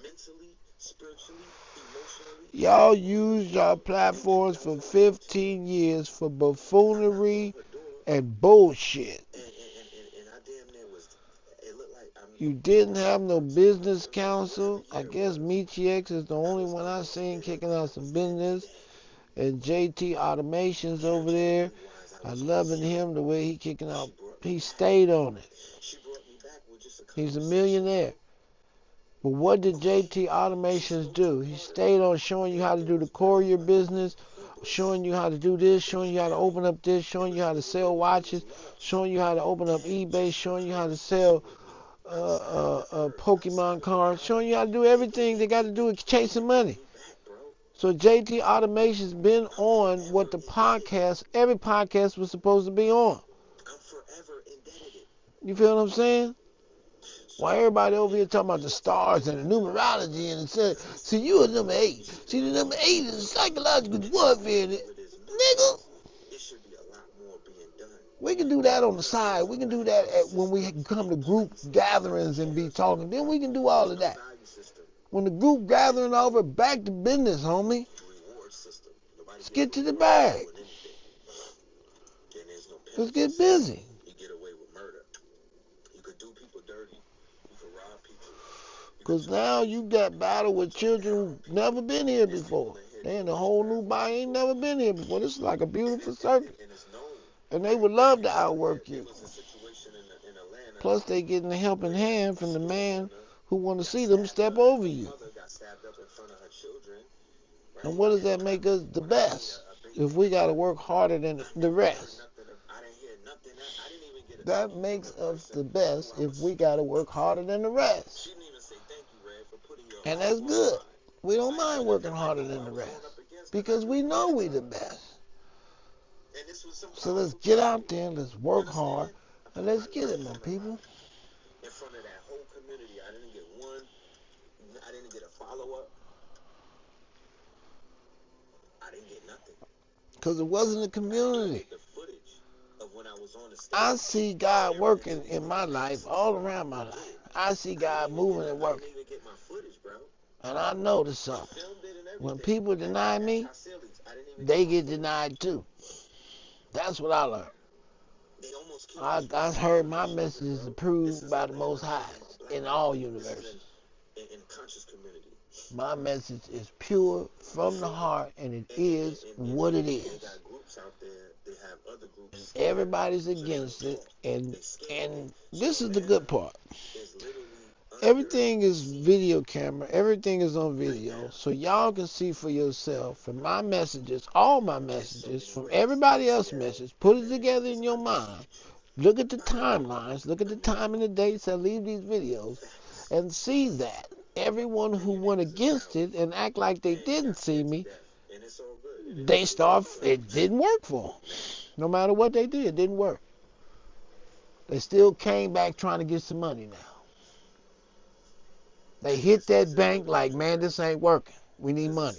mentally, spiritually, emotionally. Y'all use y'all platforms for 15 years for buffoonery and bullshit. You didn't have no business council. I guess Michi X is the only one I've seen kicking out some business. And JT Automations over there, I loving him the way he kicking out. He stayed on it. He's a millionaire. But what did JT Automations do? He stayed on showing you how to do the courier business, showing you how to do this, showing you how to open up this, showing you how to sell watches, showing you how to open up eBay, showing you how to sell Pokemon cards, showing you how to do everything they got to do with chasing money. So JT Automation's been on what every podcast was supposed to be on. I'm forever indebted. You feel what I'm saying? Why everybody over here talking about the stars and the numerology and it said, see, you a number 8. See, the number 8 is psychological warfare. Nigga, It should be a lot more being done. we can do that on the side. We can do that when we come to group gatherings and be talking. Then we can do all of that. When the group gathering over, back to business, homie. Let's get to the bag. Let's get busy. You get away with murder. You could do people dirty. You could rob people. Because now you got battle with children who never been here before. They in a whole new body, ain't never been here before. This is like a beautiful circuit. And they would love to outwork you. Plus they getting a helping hand from the man who want to see them step over you. And what does that make us the best? If we got to work harder than the rest. That makes us the best if we got to work harder than the rest. And that's good. We don't mind working harder than the rest because we know we the best. So let's get out there, let's work hard, and let's get it, my people. In front of that whole community, I didn't get one. I didn't get a follow-up. I didn't get nothing. Because it wasn't a community. I see God working in my life, all around my life. I see God moving and working. And I notice something. When people deny me, they get denied too. That's what I learned. I heard my message is approved by the Most High in all universes. My message is pure from the heart, and it is what it is. Everybody's against it, and this is the good part. Everything is video camera. Everything is on video. So y'all can see for yourself from my messages, all my messages, from everybody else's message. Put it together in your mind. Look at the timelines. Look at the time and the dates I leave these videos. And see that. Everyone who went against it and act like they didn't see me, it didn't work for them. No matter what they did, it didn't work. They still came back trying to get some money now. They hit that bank like, man, this ain't working. We need money.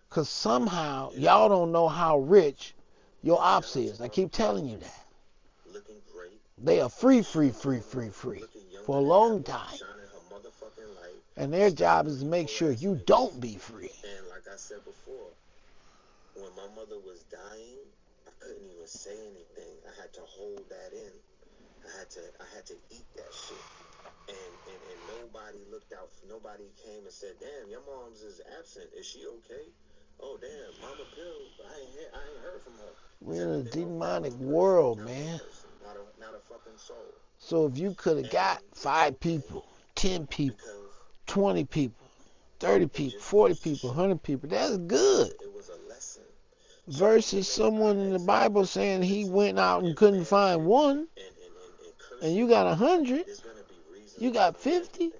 Because somehow, y'all don't know how rich your ops is. I keep telling you that. They are free for a long time. And their job is to make sure you don't be free. And like I said before, when my mother was dying, I couldn't even say anything. I had to hold that in. I had to eat that shit. And nobody looked out. Nobody came and said, "Damn, your mom's is absent. Is she okay? Oh, damn, Mama Pill. I ain't heard from her." We're in a demonic world, man. Not a fucking soul. So if you could have got 5 people, 10 people, 20 people, 30 people, 40 people, 100 people, that's good. Versus someone in the Bible saying he went out and couldn't find one, and you got 100, you got 50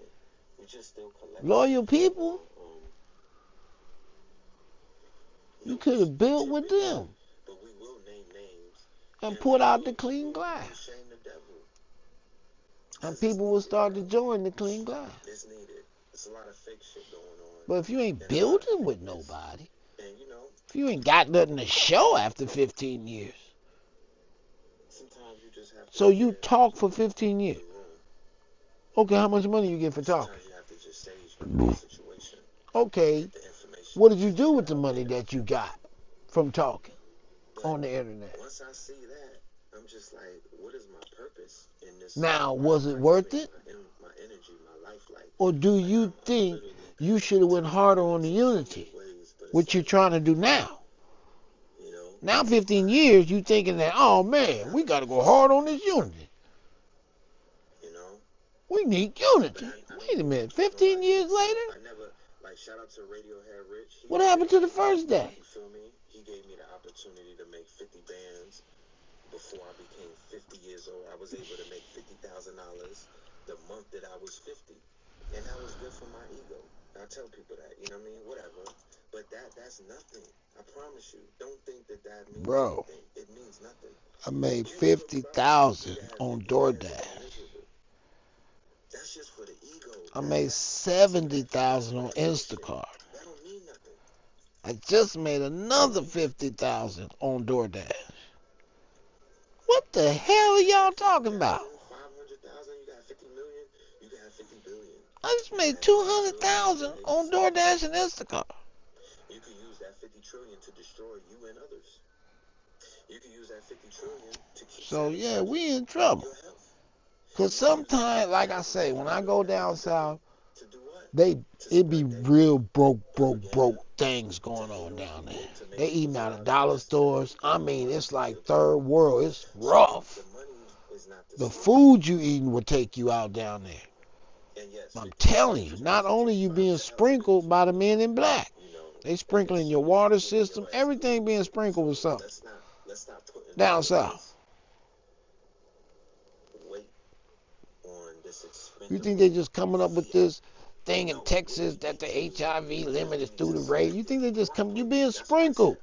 loyal people. You could have built with them and put out the clean glass. And people will start to join the clean glass. But if you ain't building with nobody, if you ain't got nothing to show after 15 years, so you talk for 15 years. Okay, how much money you get for talking? Okay, what did you do with the money that you got from talking on the internet? Once I see that, I'm just like, what is my purpose in this? Now, was it worth it? My energy, my life, or do you think you should have went harder on the unity, which you're trying to do now? Now 15 years, you thinking that, oh man, we got to go hard on this unity. We need unity. Wait a minute, 15 years later? Shout out to Radiohead Rich. What happened to the first day? You feel me? He gave me the opportunity to make 50 bands before I became 50 years old. I was able to make $50,000 the month that I was 50. And that was good for my ego. I tell people that, you know what I mean? Whatever. But that's nothing. I promise you. Don't think that means Bro, anything. It means nothing. I made You know the problem? You 50,000 can have on 50 years and DoorDash. be miserable. That's just for the ego. I made 70,000 on Instacart. That don't mean nothing. I just made another 50,000 on DoorDash. What the hell are y'all talking about? 500,000, you got 50 million, you got 50 billion. I just made 200,000 on DoorDash and Instacart. You can use that 50 trillion to destroy you and others. You can use that 50 trillion to keep. So yeah, we in trouble. Cause sometimes, like I say, when I go down south, it be real broke things going on down there. They eating out of dollar stores. I mean, it's like third world. It's rough. The food you eating will take you out down there. I'm telling you, not only you being sprinkled by the men in black, they sprinkling your water system, everything being sprinkled with something down south. You think they just coming up with this thing in Texas that the HIV limit is through the rate? You think they just come? You being sprinkled.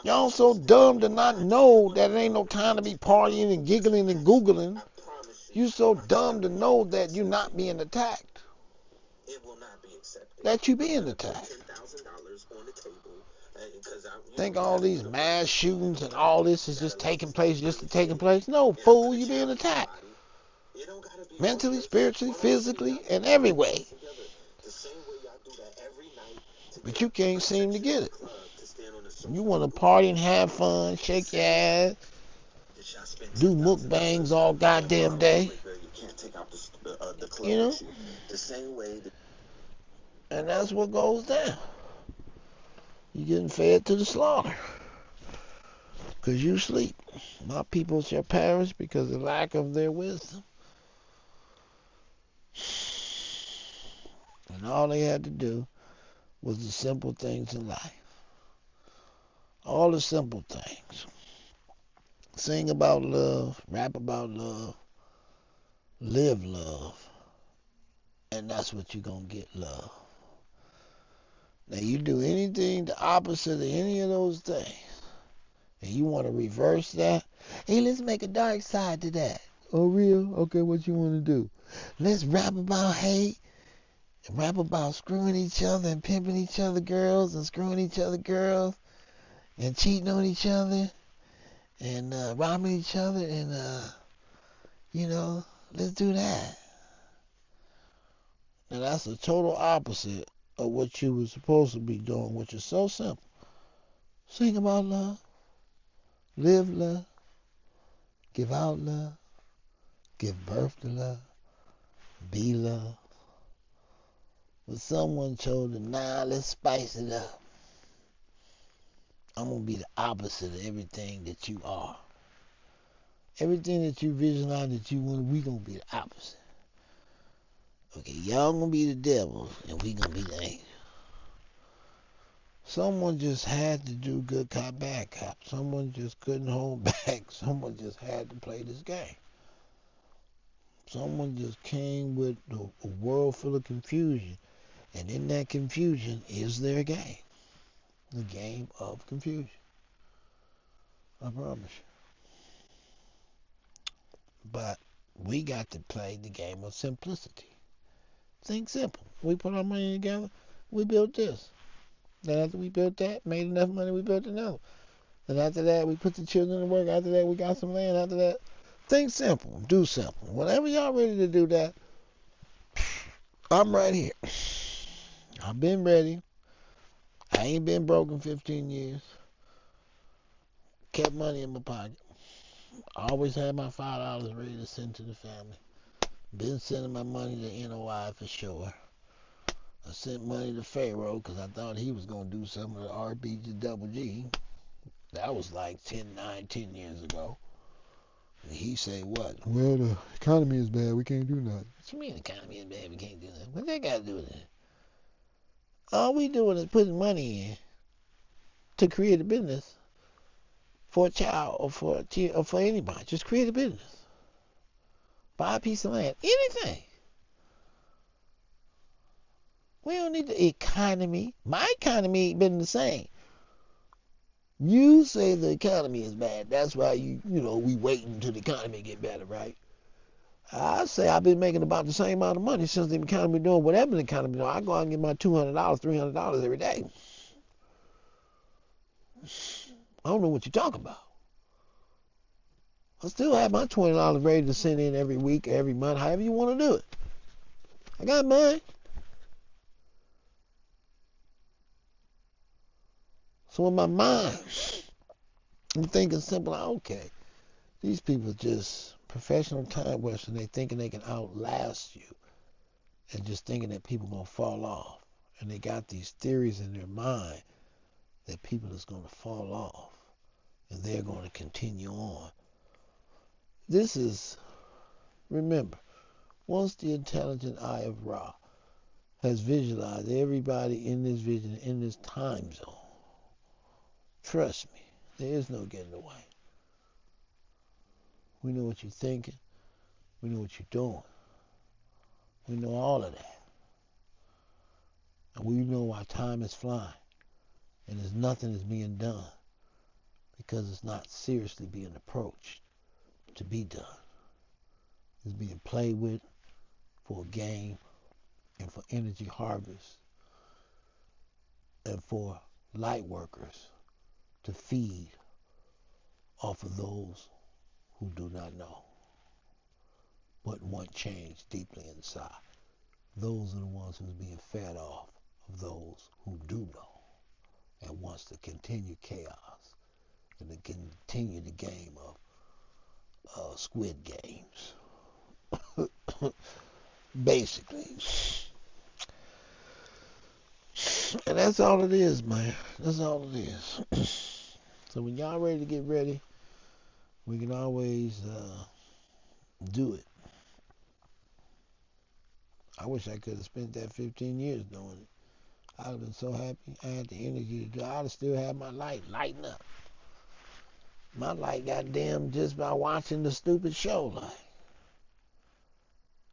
Y'all so dumb to not know that it ain't no time to be partying and giggling and googling. You so dumb to know that you're not being attacked. That you being attacked. Think all these mass shootings and all this is just taking place just to taking place? No, fool, you being attacked. Mentally, spiritually, physically, and every way. But you can't seem to get it. You want to party and have fun, shake your ass, do mukbangs all goddamn day. You know? And that's what goes down. You're getting fed to the slaughter. Because you sleep. My people shall perish because of the lack of their wisdom. And all they had to do was the simple things in life. All the simple things. Sing about love, rap about love, live love. And that's what you're going to get, love. Now you do anything the opposite of any of those things, and you want to reverse that, hey, let's make a dark side to that. Oh, real? Okay, what you want to do? Let's rap about hate, and rap about screwing each other and pimping each other girls and screwing each other girls and cheating on each other and robbing each other and, let's do that. Now that's the total opposite of what you were supposed to be doing, which is so simple. Sing about love, live love, give out love, give birth to love, be love. But someone chose to, let's spice it up. I'm going to be the opposite of everything that you are. Everything that you visualize that you want, we going to be the opposite. Okay, y'all going to be the devil, and we going to be the angels. Someone just had to do good cop, bad cop. Someone just couldn't hold back. Someone just had to play this game. Someone just came with a world full of confusion. And in that confusion is their game. The game of confusion. I promise you. But we got to play the game of simplicity. Think simple. We put our money together. We built this. Then after we built that, made enough money, we built another. Then after that, we put the children to work. After that, we got some land. After that, think simple. Do simple. Whenever y'all ready to do that, I'm right here. I've been ready. I ain't been broke in 15 years. Kept money in my pocket. I always had my $5 ready to send to the family. Been sending my money to NOI for sure. I sent money to Pharaoh because I thought he was going to do some of the RBG Double G. That was like 10 years ago. And he said what? Well, the economy is bad. We can't do nothing. What you mean the economy is bad? We can't do nothing? What that got to do with it? All we doing is putting money in to create a business for a child or for anybody. Just create a business. Buy a piece of land. Anything. We don't need the economy. My economy ain't been the same. You say the economy is bad. That's why we waiting until the economy get better, right? I say I've been making about the same amount of money since the economy doing whatever the economy doing. I go out and get my $200, $300 every day. I don't know what you're talking about. I still have my $20 ready to send in every week, every month, however you want to do it. I got mine. So in my mind, I'm thinking simple, okay, these people just professional time wasters, and they thinking they can outlast you and just thinking that people going to fall off. And they got these theories in their mind that people is going to fall off and they're going to continue on. This is, remember, once the intelligent eye of Ra has visualized everybody in this vision, in this time zone, trust me, there is no getting away. We know what you're thinking. We know what you're doing. We know all of that. And we know why time is flying. And there's nothing is being done because it's not seriously being approached to be done. It's being played with for a game and for energy harvest and for light workers to feed off of those who do not know but want change deeply inside. Those are the ones who's being fed off of those who do know and wants to continue chaos and to continue the game of Squid Games. Basically. And that's all it is, man. That's all it is. So when y'all ready to get ready, we can always do it. I wish I could have spent that 15 years doing it. I'd have been so happy. I had the energy to do it. I'd have still had my light lighting up. My light got dimmed just by watching the stupid show. Like,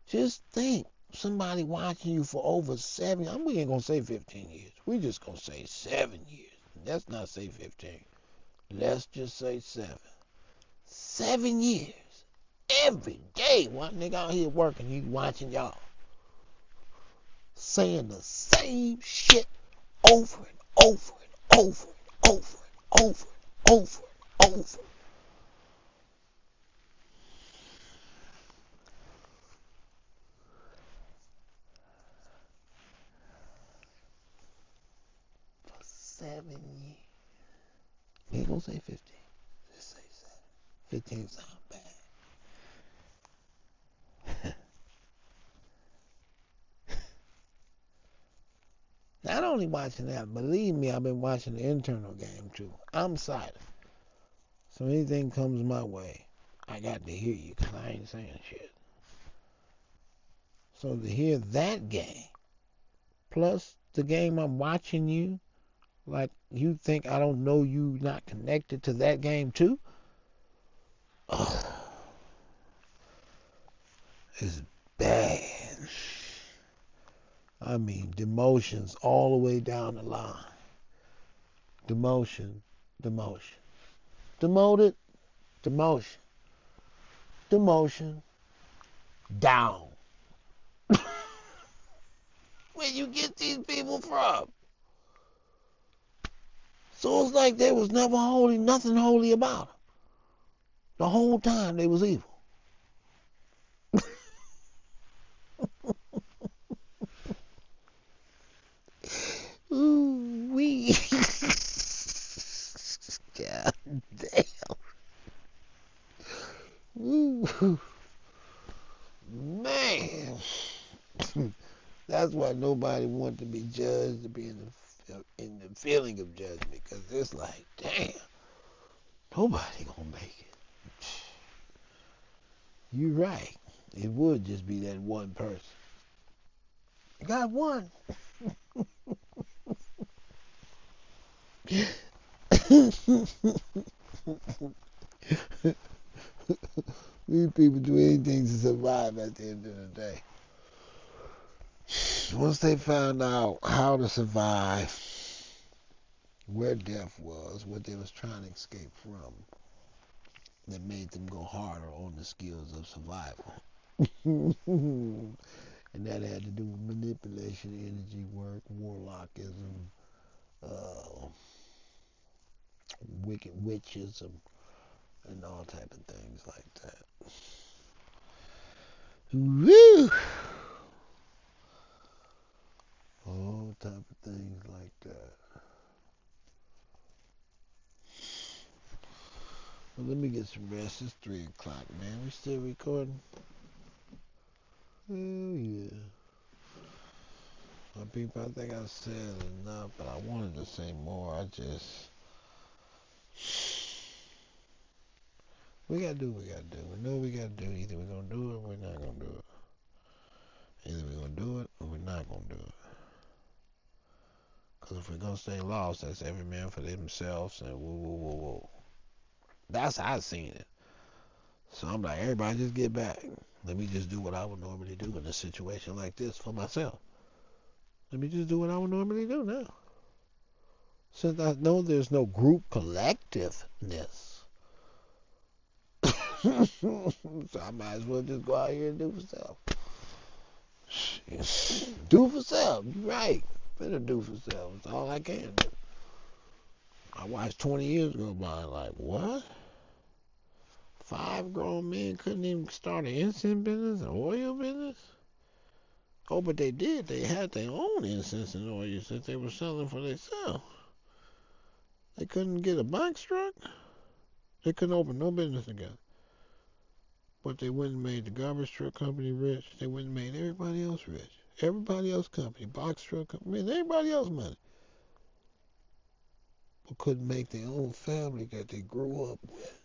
just think, somebody watching you for over 7 years. We ain't gonna say 15 years. We just gonna say 7 years. Let's not say 15. Let's just say 7. 7 years. Every day, one nigga out here working, he watching y'all. Saying the same shit over and over and over and over and over and over and over. For 7 years. We ain't gonna say 15. Just say 7. 15 sound bad. Not only watching that, believe me, I've been watching the internal game too. I'm silent. So anything comes my way, I got to hear you because I ain't saying shit. So to hear that game, plus the game I'm watching you, like you think I don't know you not connected to that game too? It's bad. I mean, demotions all the way down the line. Demotion. Demoted, demotion. Demotion, down. Where you get these people from? So it's like there was never nothing holy about them. The whole time they was evil. Ooh wee. God damn. Ooh. Man. That's why nobody wants to be judged, to be in the feeling of judgment, because it's like, damn, nobody gonna make it. You're right. It would just be that one person. You got one. These people do anything to survive at the end of the day. once they found out how to survive, where death was, what they was trying to escape from, that made them go harder on the skills of survival. And that had to do with manipulation, energy work, warlockism, wicked witches, and all type of things like that. Woo! All type of things like that. Well, let me get some rest. It's 3 o'clock, man. We still recording? Oh, yeah. Well, people, I think I said enough, but I wanted to say more. We gotta do what we gotta do. We know what we gotta do. Either we're gonna do it or we're not gonna do it. Either we're gonna do it or we're not gonna do it. Because if we're gonna stay lost, that's every man for themselves and whoa, whoa, whoa, whoa. That's how I've seen it. So I'm like, everybody just get back. Let me just do what I would normally do in a situation like this for myself. Let me just do what I would normally do now. Since I know there's no group collectiveness. So I might as well just go out here and do for self. Do for self. You're right. Better do for self. That's all I can do. I watched 20 years go by like, what? 5 grown men couldn't even start an incense business, an oil business? Oh, but they did. They had their own incense and oil that they were selling for themselves. They couldn't get a box truck. They couldn't open no business together. But they went and made the garbage truck company rich. They went and made everybody else rich. Everybody else company, box truck company, made everybody else money. But couldn't make their own family that they grew up with.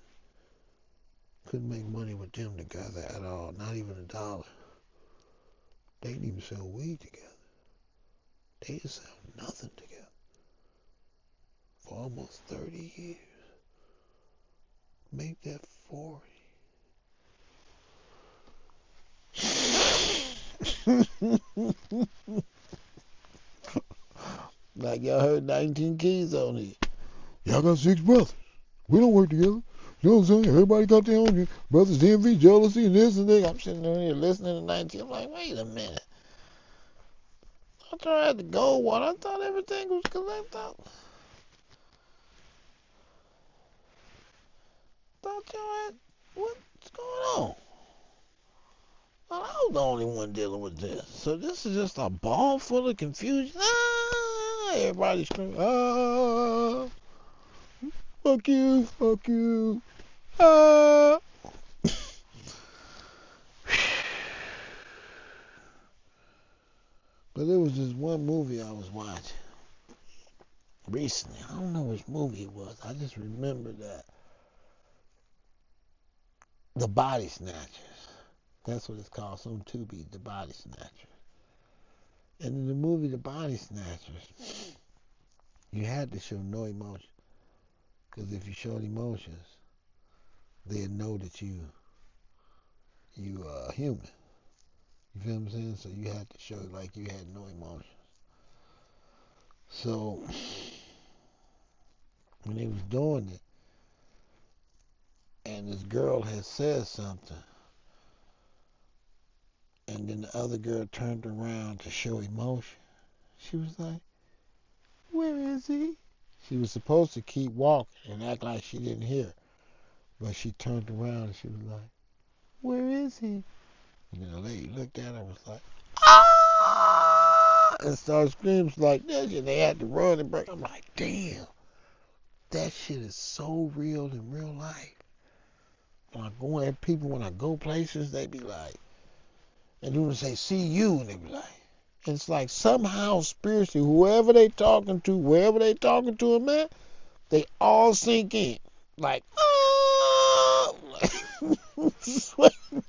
Couldn't make money with them together at all. Not even $1. They didn't even sell weed together. They didn't sell nothing together. For almost 30 years. Make that 40. Like y'all heard 19 Keys on it. Y'all got 6 brothers. We don't work together. You know what I'm saying? Everybody got their own brothers, envy, jealousy, and this and that. I'm sitting there listening to 19. I'm like, wait a minute. I thought I had the gold water. I thought everything was collected up. Thought y'all had, what's going on? Well, I was the only one dealing with this. So this is just a ball full of confusion. Ah, everybody screaming, ah, fuck you, ah. But there was this one movie I was watching recently. I don't know which movie it was. I just remember that. The Body Snatchers. That's what it's called. Some Tubi, The Body Snatchers. And in the movie The Body Snatchers, you had to show no emotion. Because if you showed emotions, they'd know that you human. You feel what I'm saying? So you had to show like you had no emotions. So when they was doing it, and this girl had said something, and then the other girl turned around to show emotion, she was like, where is he? She was supposed to keep walking and act like she didn't hear. But she turned around and she was like, where is he? And then the lady looked at her and was like, ah! And started screaming like that. And they had to run and break. I'm like, damn. That shit is so real in real life. When I go places, they be like, and then they say, see you, and they be like, and it's like somehow spiritually, wherever they talking to them at, they all sink in. Like, oh, sweating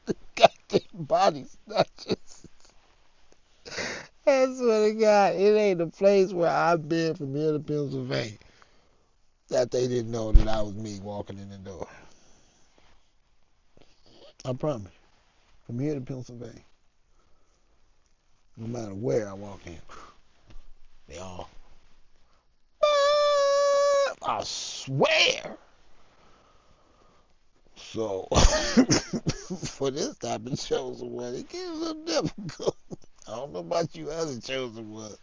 the goddamn body snatchers. I swear to God, it ain't a place where I've been from here to Pennsylvania that they didn't know that I was me walking in the door. I promise. From here to Pennsylvania. No matter where I walk in, they all, I swear. So, for this type of chosen one, it gets a little difficult. I don't know about you other chosen ones.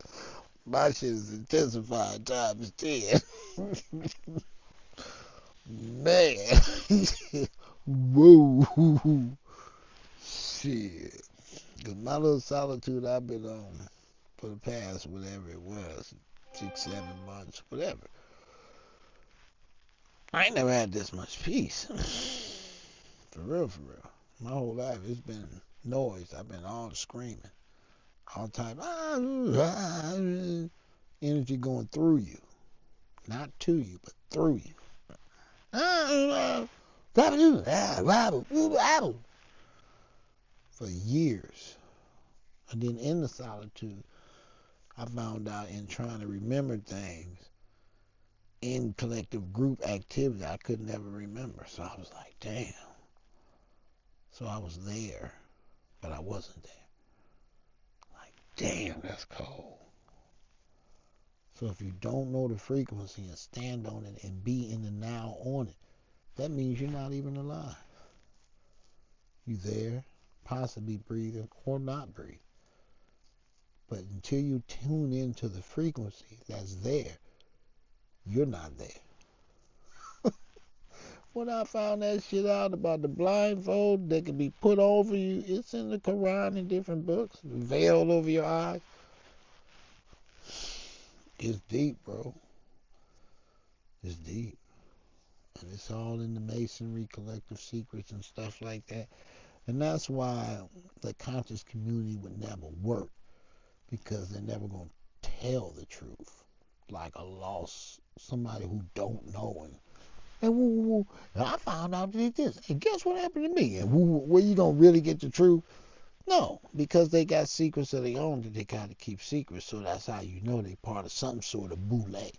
My shit is intensified times 10. Man. Whoa. Shit. Because my little solitude I've been on for the past, whatever it was, 6, 7 months, whatever. I ain't never had this much peace. For real, for real. My whole life, it's been noise. I've been all screaming. All type energy going through you. Not to you, but through you. For years. And then in the solitude, I found out in trying to remember things in collective group activity, I could never remember. So I was like, damn. So I was there, but I wasn't there. Like, damn, that's cold. So if you don't know the frequency and stand on it and be in the now on it, that means you're not even alive. You there, possibly breathing or not breathing. But until you tune into the frequency that's there, you're not there. When I found that shit out about the blindfold that can be put over you, it's in the Quran and different books. Veil over your eyes. It's deep, bro. It's deep. And it's all in the Masonry, collective secrets and stuff like that. And that's why the conscious community would never work. Because they're never going to tell the truth. Like a lost, somebody who don't know. And I found out that this. And guess what happened to me? And where you going to really get the truth? No, because they got secrets of their own that they got to keep secret. So that's how you know they're part of some sort of boule,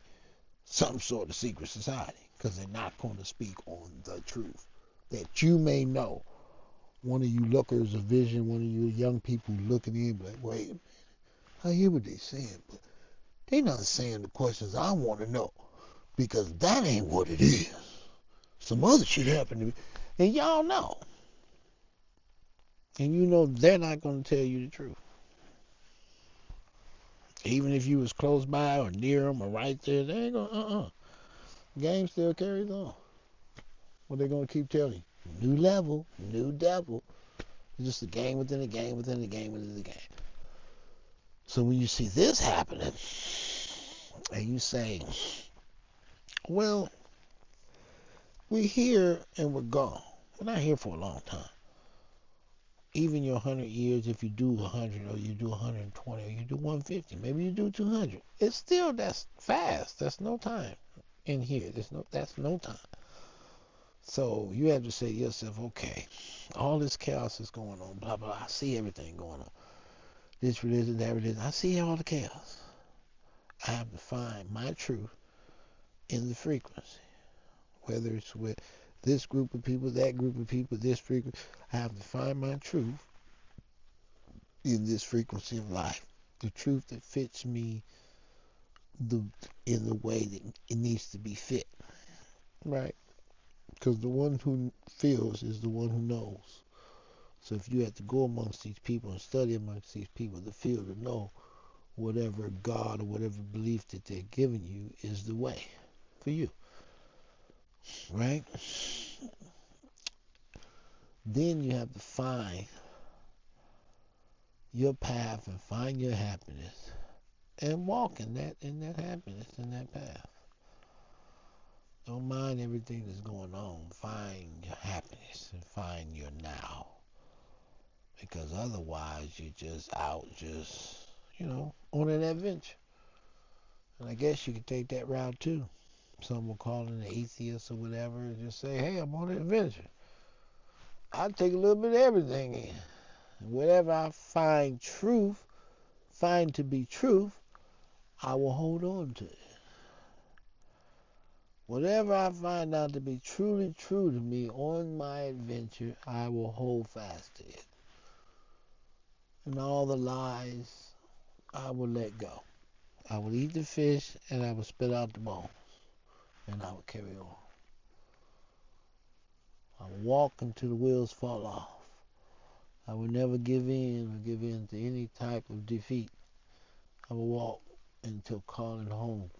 some sort of secret society. Because they're not going to speak on the truth that you may know. One of you lookers of vision, one of you young people looking in, like, wait a minute. I hear what they're saying, but they not saying the questions I want to know. Because that ain't what it is. Some other shit happened to me. And y'all know. And you know they're not going to tell you the truth. Even if you was close by or near them or right there, they ain't going to, Game still carries on. What they going to keep telling you? New level, new devil. It's just a game within a game within a game within a game. So when you see this happening, and you say, well, we're here and we're gone. We're not here for a long time. Even your 100 years, if you do 100 or you do 120 or you do 150, maybe you do 200. It's still, that's fast. That's no time in here. That's no time. So you have to say to yourself, okay, all this chaos is going on, blah, blah. I see everything going on. This religion, that religion. I see all the chaos. I have to find my truth in the frequency. Whether it's with this group of people, that group of people, this frequency. I have to find my truth in this frequency of life. The truth that fits me in the way that it needs to be fit. Right? Because the one who feels is the one who knows. So if you have to go amongst these people and study amongst these people to feel, to know whatever God or whatever belief that they're giving you is the way for you. Right? Then you have to find your path and find your happiness and walk in that happiness, in that path. Don't mind everything that's going on. Find your happiness and find your now. Because otherwise you're just out, on an adventure. And I guess you could take that route too. Some will call it an atheist or whatever and just say, hey, I'm on an adventure. I take a little bit of everything in. And whatever I find to be truth, I will hold on to it. Whatever I find out to be truly true to me on my adventure, I will hold fast to it. and all the lies, I would let go. I would eat the fish and I would spit out the bones and I would carry on. I would walk until the wheels fall off. I would never give in or give in to any type of defeat. I would walk until calling home.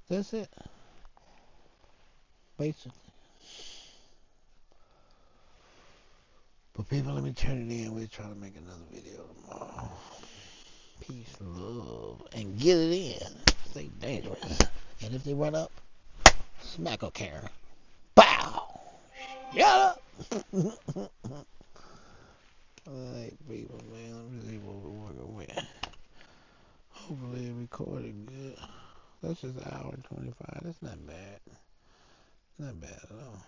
That's it, basically. But people, let me turn it in. We'll try to make another video tomorrow. Peace, love, and get it in. Stay dangerous. And if they run up, smack a Karen. Bow! Shut up! Alright, people, man. Let me see what we're working with. Hopefully, it recorded good. That's just an hour and 25. That's not bad. Not bad at all.